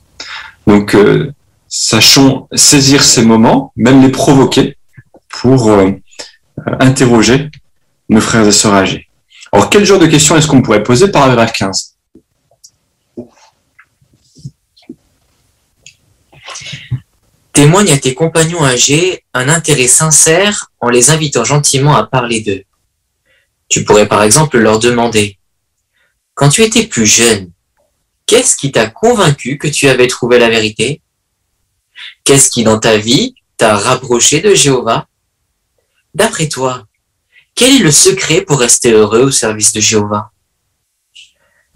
Donc, sachons saisir ces moments, même les provoquer, pour interroger nos frères et sœurs âgés. Alors, quel genre de questions est-ce qu'on pourrait poser? Paragraphe 15. Témoigne à tes compagnons âgés un intérêt sincère en les invitant gentiment à parler d'eux. Tu pourrais par exemple leur demander « Quand tu étais plus jeune, qu'est-ce qui t'a convaincu que tu avais trouvé la vérité? Qu'est-ce qui dans ta vie t'a rapproché de Jéhovah? D'après toi, quel est le secret pour rester heureux au service de Jéhovah? »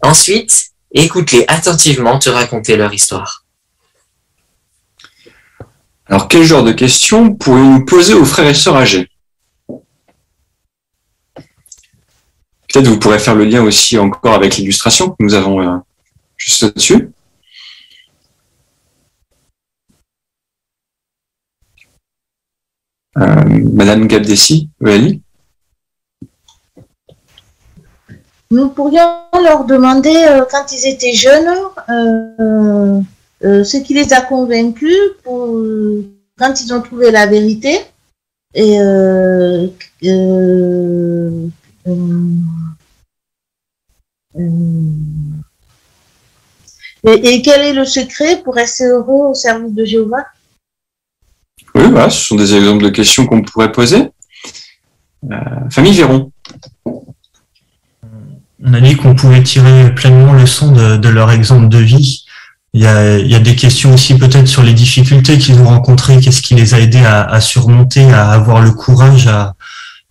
Ensuite, écoute-les attentivement te raconter leur histoire. Alors, quel genre de questions pourrions-nous poser aux frères et sœurs âgés? Peut-être vous pourrez faire le lien aussi encore avec l'illustration que nous avons juste au-dessus. Madame Gabdessi, Eulalie? Nous pourrions leur demander, quand ils étaient jeunes, ce qui les a convaincus quand ils ont trouvé la vérité et quel est le secret pour rester heureux au service de Jéhovah? Oui, voilà, ce sont des exemples de questions qu'on pourrait poser. Famille Véron. On a dit qu'on pouvait tirer pleinement leçon de leur exemple de vie. Il y a des questions aussi peut-être sur les difficultés qu'ils ont rencontrées, qu'est-ce qui les a aidés à surmonter, à avoir le courage à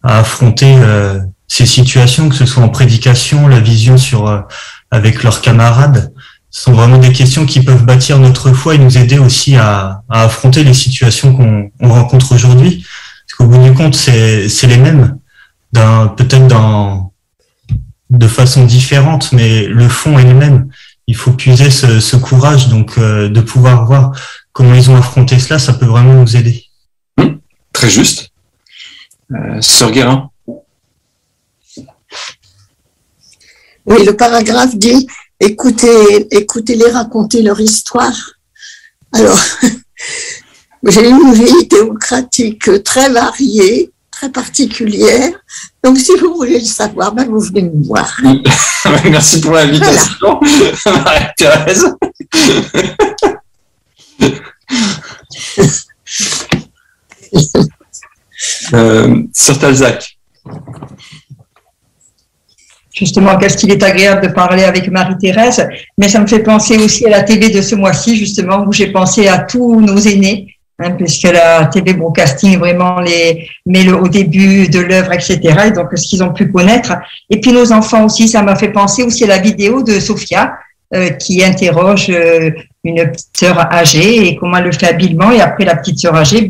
affronter ces situations, que ce soit en prédication, la vision avec leurs camarades. Ce sont vraiment des questions qui peuvent bâtir notre foi et nous aider aussi à affronter les situations qu'on rencontre aujourd'hui. Parce qu'au bout du compte, c'est les mêmes, peut-être de façon différente, mais le fond est le même. Il faut puiser ce courage, donc de pouvoir voir comment ils ont affronté cela, ça peut vraiment nous aider. Très juste. Sœur Guérin. Oui, le paragraphe dit écoutez-les raconter leur histoire. Alors, j'ai une vie théocratique très variée, très particulière. Donc, si vous voulez le savoir, vous venez me voir. Merci pour l'invitation, voilà. Marie-Thérèse. Sœur Talzac. Justement, qu'est-ce qu'il est agréable de parler avec Marie-Thérèse, mais ça me fait penser aussi à la TV de ce mois-ci, justement, où j'ai pensé à tous nos aînés, puisque la TV Broadcasting vraiment les met au début de l'œuvre, etc., et donc ce qu'ils ont pu connaître. Et puis nos enfants aussi, ça m'a fait penser aussi à la vidéo de Sophia, qui interroge une petite sœur âgée et comment elle le fait habilement, et après la petite sœur âgée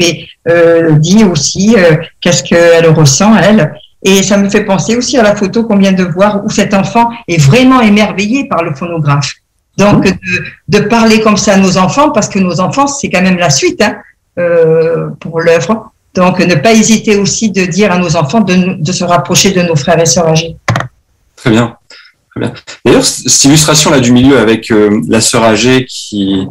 dit aussi qu'est-ce qu'elle ressent, elle. Et ça me fait penser aussi à la photo qu'on vient de voir où cet enfant est vraiment émerveillé par le phonographe. Donc, de parler comme ça à nos enfants, parce que nos enfants, c'est quand même la suite pour l'œuvre. Donc, ne pas hésiter aussi de dire à nos enfants de se rapprocher de nos frères et sœurs âgés. Très bien. Très bien. D'ailleurs, cette illustration-là du milieu avec la sœur âgée qui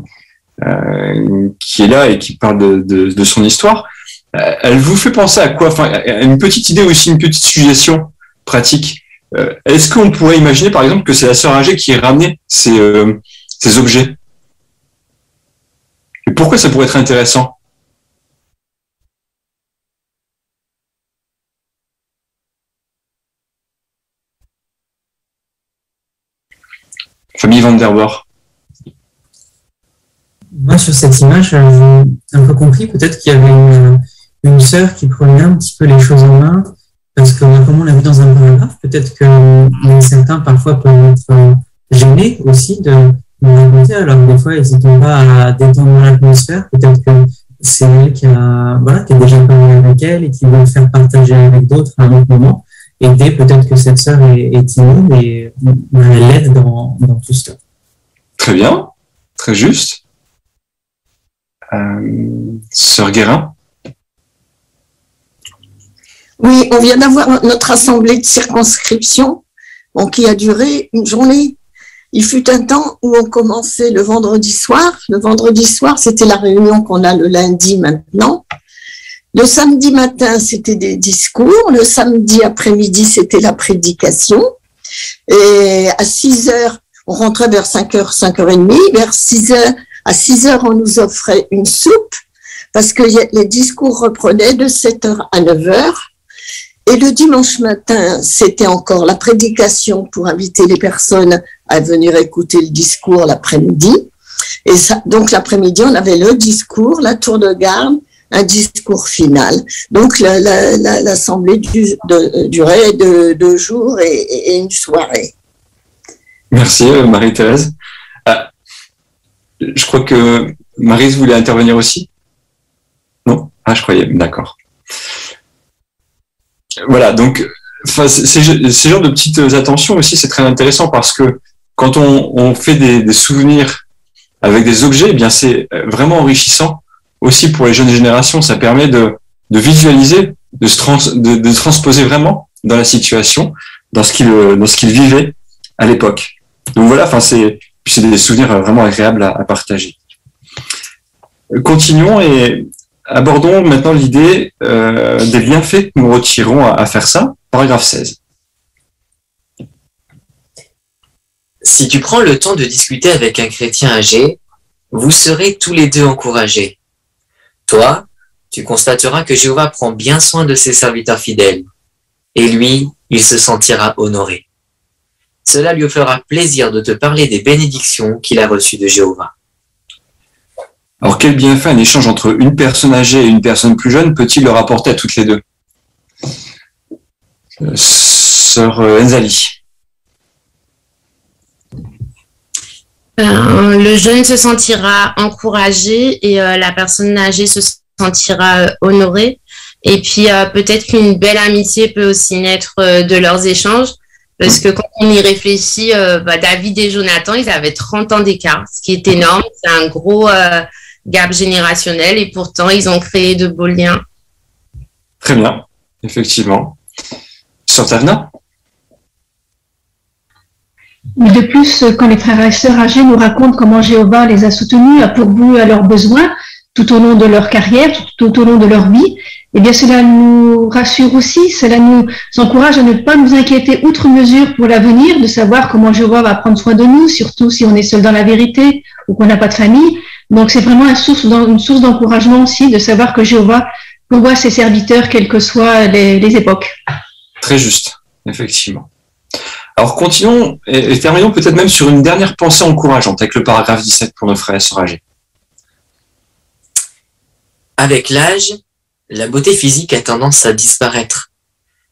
qui est là et qui parle de son histoire, elle vous fait penser à quoi? Enfin, une petite idée aussi, une petite suggestion pratique. Est-ce qu'on pourrait imaginer, par exemple, que c'est la sœur âgée qui ait ramené ces objets? Et pourquoi ça pourrait être intéressant? Famille Van der Boer. Moi, sur cette image, j'ai un peu compris peut-être qu'il y avait une sœur qui prenait un petit peu les choses en main, parce que comme on l'a vu dans un paragraphe, peut-être que certains parfois peuvent être gênés aussi de raconter, alors des fois, n'hésitez pas à détendre l'atmosphère, peut-être que c'est elle qui a déjà parlé avec elle et qui veut le faire partager avec d'autres à un autre moment. Aider, peut-être que cette sœur est timide et elle l'aide dans tout ça. Très bien, très juste. Sœur Guérin? Oui, on vient d'avoir notre assemblée de circonscription, qui a duré une journée. Il fut un temps où on commençait le vendredi soir. Le vendredi soir, c'était la réunion qu'on a le lundi maintenant. Le samedi matin, c'était des discours. Le samedi après-midi, c'était la prédication. Et à 6 heures, on rentrait vers 5h, 5h30. Vers 6 heures, à 6 heures, on nous offrait une soupe parce que les discours reprenaient de 7h à 9h. Et le dimanche matin, c'était encore la prédication pour inviter les personnes à venir écouter le discours l'après-midi. Et ça, donc l'après-midi, on avait le discours, la tour de garde, un discours final. Donc l'assemblée durait 2 jours et une soirée. Merci Marie-Thérèse. Je crois que Maryse voulait intervenir aussi. Non? Ah, je croyais. D'accord. Voilà, donc ces genres de petites attentions aussi, c'est très intéressant parce que quand on fait des souvenirs avec des objets, eh bien c'est vraiment enrichissant aussi pour les jeunes générations. Ça permet de visualiser, de transposer vraiment dans la situation, dans ce qu'ils vivaient à l'époque. Donc voilà, enfin c'est des souvenirs vraiment agréables à partager. Continuons et abordons maintenant l'idée des bienfaits que nous retirons à faire ça. Paragraphe 16. Si tu prends le temps de discuter avec un chrétien âgé, vous serez tous les deux encouragés. Toi, tu constateras que Jéhovah prend bien soin de ses serviteurs fidèles, et lui, il se sentira honoré. Cela lui fera plaisir de te parler des bénédictions qu'il a reçues de Jéhovah. Alors, quel bienfait un échange entre une personne âgée et une personne plus jeune peut-il leur apporter à toutes les deux? Sœur Enzali. Le jeune se sentira encouragé et la personne âgée se sentira honorée. Et puis, peut-être qu'une belle amitié peut aussi naître de leurs échanges. Parce que quand on y réfléchit, David et Jonathan, ils avaient 30 ans d'écart, ce qui est énorme. C'est un gros gap générationnel et pourtant, ils ont créé de beaux liens. Très bien, effectivement. Sœur Tavna? De plus, quand les frères et sœurs âgés nous racontent comment Jéhovah les a soutenus, a pourvu à leurs besoins tout au long de leur carrière, tout au long de leur vie, eh bien cela nous rassure aussi, cela nous encourage à ne pas nous inquiéter outre mesure pour l'avenir, de savoir comment Jéhovah va prendre soin de nous, surtout si on est seul dans la vérité ou qu'on n'a pas de famille. Donc c'est vraiment une source d'encouragement aussi de savoir que Jéhovah envoie ses serviteurs, quelles que soient les époques. Très juste, effectivement. Alors continuons et terminons peut-être même sur une dernière pensée encourageante avec le paragraphe 17 pour nos frères et sœurs âgés. Avec l'âge, la beauté physique a tendance à disparaître.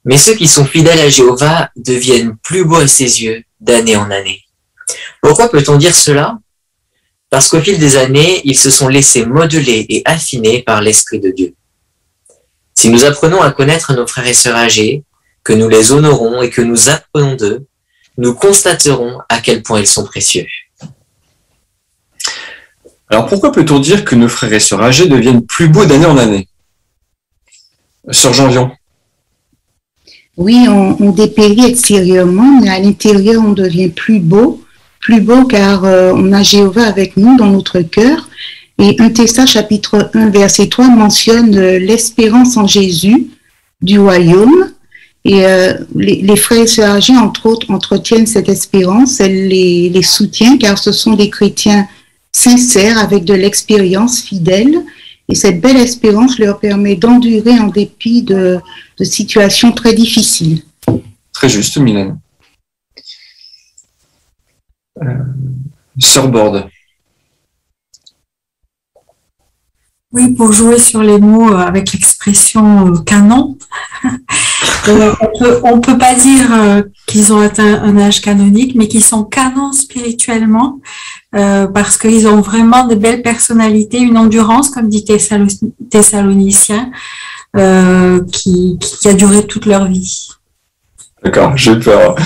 Mais ceux qui sont fidèles à Jéhovah deviennent plus beaux à ses yeux d'année en année. Pourquoi peut-on dire cela? Parce qu'au fil des années, ils se sont laissés modeler et affiner par l'Esprit de Dieu. Si nous apprenons à connaître nos frères et sœurs âgés, que nous les honorons et que nous apprenons d'eux, nous constaterons à quel point ils sont précieux. Alors pourquoi peut-on dire que nos frères et sœurs âgés deviennent plus beaux d'année en année? Sœur Janvion. Oui, on dépérit extérieurement, mais à l'intérieur, on devient plus beau car on a Jéhovah avec nous dans notre cœur Et 1 Thessaloniciens chapitre 1 verset 3 mentionne l'espérance en Jésus du royaume. Et les frères et sœurs âgés, entre autres, entretiennent cette espérance. Elle les soutient car ce sont des chrétiens sincères avec de l'expérience fidèle. Et cette belle espérance leur permet d'endurer en dépit de situations très difficiles. Très juste, Mylène. Sœur Borde. Oui, pour jouer sur les mots avec l'expression canon, on peut pas dire qu'ils ont atteint un âge canonique, mais qu'ils sont canons spirituellement, parce qu'ils ont vraiment de belles personnalités, une endurance, comme dit Thessaloniciens, qui a duré toute leur vie. D'accord, j'ai peur.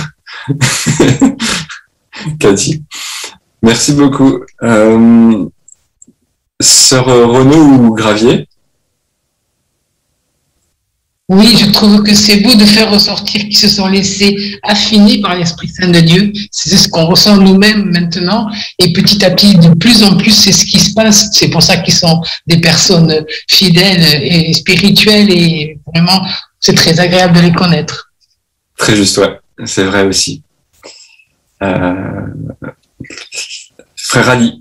Cathy. Merci beaucoup. Sœur Renaud ou Gravier? Oui, je trouve que c'est beau de faire ressortir qu'ils se sont laissés affiner par l'Esprit Saint de Dieu. C'est ce qu'on ressent nous-mêmes maintenant. Et petit à petit, de plus en plus, c'est ce qui se passe. C'est pour ça qu'ils sont des personnes fidèles et spirituelles. Et vraiment, c'est très agréable de les connaître. Très juste, ouais. C'est vrai aussi. Frère Ali.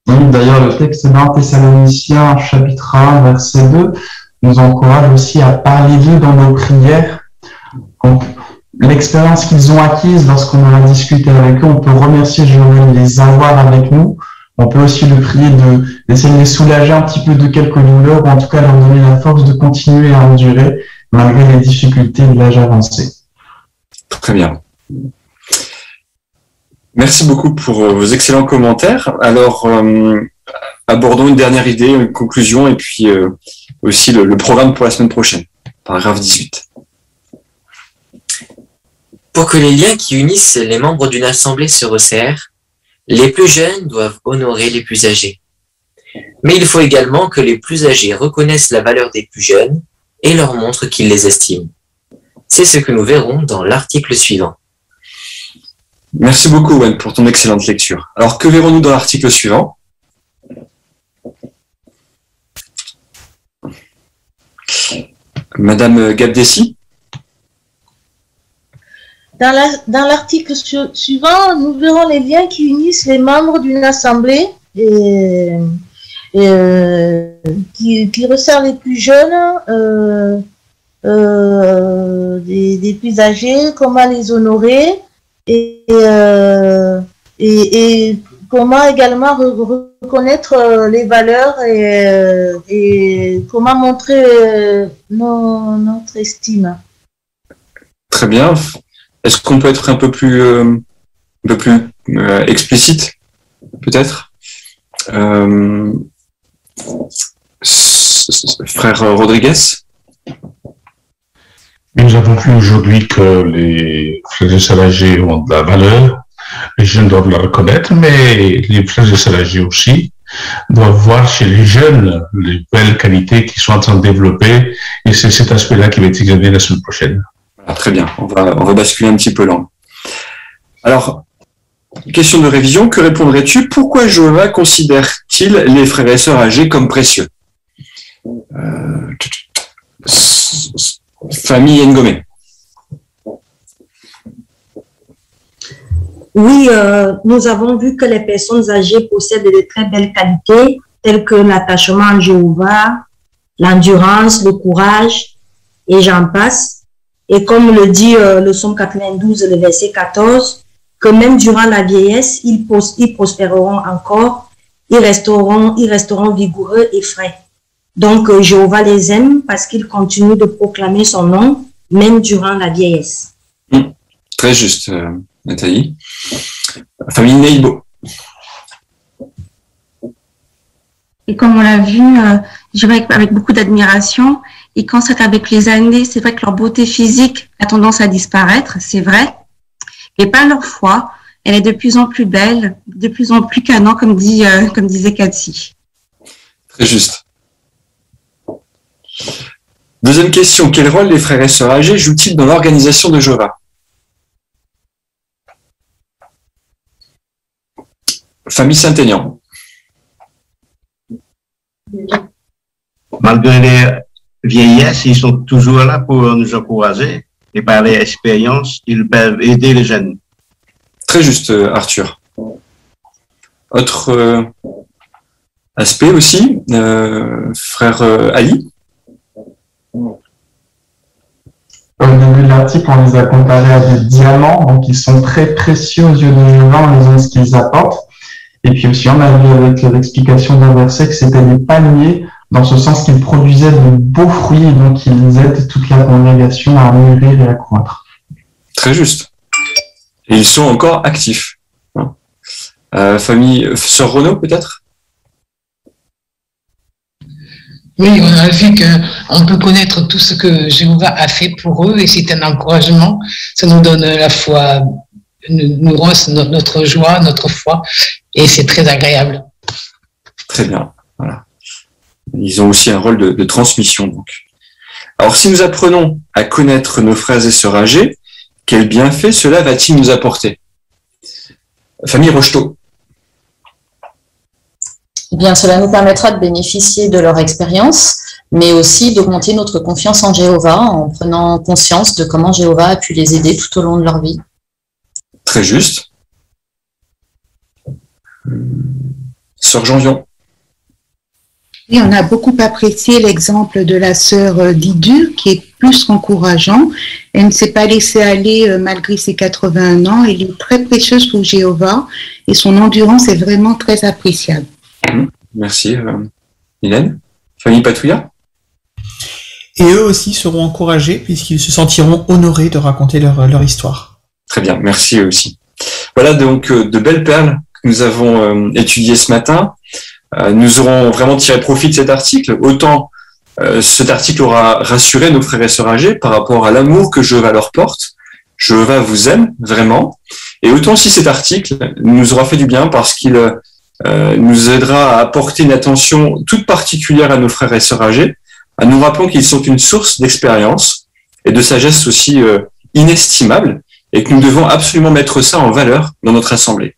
Oui, d'ailleurs, le texte d'un Thessaloniciens, chapitre 1, verset 2, nous encourage aussi à parler d'eux dans nos prières. Donc, l'expérience qu'ils ont acquise lorsqu'on a discuté avec eux, on peut remercier Dieu de les avoir avec nous. On peut aussi le prier d'essayer de les soulager un petit peu de quelques douleurs, ou en tout cas leur donner la force de continuer à endurer malgré les difficultés de l'âge avancé. Très bien. Merci beaucoup pour vos excellents commentaires. Alors, abordons une dernière idée, une conclusion, et puis aussi le programme pour la semaine prochaine. Paragraphe 18. Pour que les liens qui unissent les membres d'une assemblée se resserrent, les plus jeunes doivent honorer les plus âgés. Mais il faut également que les plus âgés reconnaissent la valeur des plus jeunes et leur montrent qu'ils les estiment. C'est ce que nous verrons dans l'article suivant. Merci beaucoup, Wen, pour ton excellente lecture. Alors, que verrons-nous dans l'article suivant? Madame Gabdessi? Dans l'article suivant, nous verrons les liens qui unissent les membres d'une assemblée et qui resserrent les plus jeunes, des plus âgés, comment les honorer et comment également reconnaître les valeurs et comment montrer notre estime. Très bien. Est-ce qu'on peut être un peu plus explicite, peut-être? Frère Rodriguez? Nous avons vu aujourd'hui que les frères et sœurs âgés ont de la valeur, les jeunes doivent la reconnaître, mais les frères et sœurs âgés aussi doivent voir chez les jeunes les belles qualités qui sont en train de développer, et c'est cet aspect-là qui va être examiné la semaine prochaine. Ah, très bien, on va basculer un petit peu là. Alors, question de révision, que répondrais-tu? Pourquoi Jéhovah considère-t-il les frères et sœurs âgés comme précieux? Famille Ngomé. Oui, nous avons vu que les personnes âgées possèdent de très belles qualités, telles que l'attachement à Jéhovah, l'endurance, le courage, et j'en passe. Et comme le dit le psaume 92, le verset 14, que même durant la vieillesse, ils prospéreront encore, ils resteront vigoureux et frais. Donc, Jéhovah les aime parce qu'il continue de proclamer son nom, même durant la vieillesse. Très juste, Nathalie. Famille Neibo. Et comme on l'a vu, je dirais avec beaucoup d'admiration, ils constatent avec les années, c'est vrai que leur beauté physique a tendance à disparaître, c'est vrai, mais pas leur foi. Elle est de plus en plus belle, de plus en plus canon, comme disait Cathy. Très juste. Deuxième question, quel rôle les frères et sœurs âgés jouent-ils dans l'organisation de Jéhovah? Famille Saint-Aignan. Malgré les vieillesses, ils sont toujours là pour nous encourager et par leur expérience, ils peuvent aider les jeunes. Très juste, Arthur. Autre aspect aussi, frère Ali. Au début de l'article, on les a comparés à des diamants, donc ils sont très précieux aux yeux de Jéhovah en lisant ce qu'ils apportent. Et puis aussi, on a vu avec l'explication d'un verset que c'était des palmiers, dans ce sens qu'ils produisaient de beaux fruits, et donc ils aident toute la congrégation à mûrir et à croître. Très juste. Et ils sont encore actifs. Famille, sœur Renaud, peut-être? Oui, on a vu qu'on peut connaître tout ce que Jéhovah a fait pour eux et c'est un encouragement. Ça nous donne la foi, nous rend notre joie, notre foi et c'est très agréable. Très bien. Voilà. Ils ont aussi un rôle de transmission. Donc. Alors, si nous apprenons à connaître nos frères et sœurs âgés, quel bienfait cela va-t-il nous apporter? Famille Rocheteau. Eh bien, cela nous permettra de bénéficier de leur expérience, mais aussi d'augmenter notre confiance en Jéhovah en prenant conscience de comment Jéhovah a pu les aider tout au long de leur vie. Très juste. Sœur Jean-Vion. Oui, on a beaucoup apprécié l'exemple de la sœur Didu, qui est plus qu'encourageant. Elle ne s'est pas laissée aller malgré ses 81 ans. Elle est très précieuse pour Jéhovah et son endurance est vraiment très appréciable. Merci. Hélène. Famille Patouilla. Et eux aussi seront encouragés puisqu'ils se sentiront honorés de raconter leur histoire. Très bien, merci aussi. Voilà donc de belles perles que nous avons étudiées ce matin. Nous aurons vraiment tiré profit de cet article. Autant cet article aura rassuré nos frères et sœurs âgés par rapport à l'amour que Jéhovah leur porte. Jéhovah vous aime vraiment. Et autant aussi cet article nous aura fait du bien parce qu'il nous aidera à apporter une attention toute particulière à nos frères et sœurs âgés, à nous rappelant qu'ils sont une source d'expérience et de sagesse aussi inestimable et que nous devons absolument mettre ça en valeur dans notre assemblée.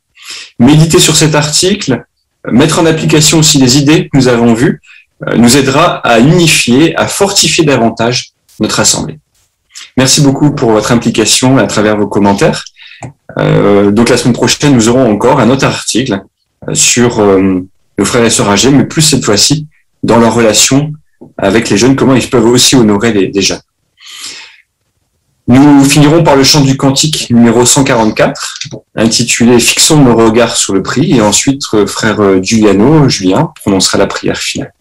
Méditer sur cet article, mettre en application aussi les idées que nous avons vues, nous aidera à unifier, à fortifier davantage notre assemblée. Merci beaucoup pour votre implication à travers vos commentaires. Donc la semaine prochaine, nous aurons encore un autre article sur nos frères et sœurs âgés, mais plus cette fois-ci dans leur relation avec les jeunes, comment ils peuvent aussi honorer les jeunes. Nous finirons par le chant du cantique numéro 144, intitulé « Fixons nos regards sur le prix », et ensuite frère Julien prononcera la prière finale.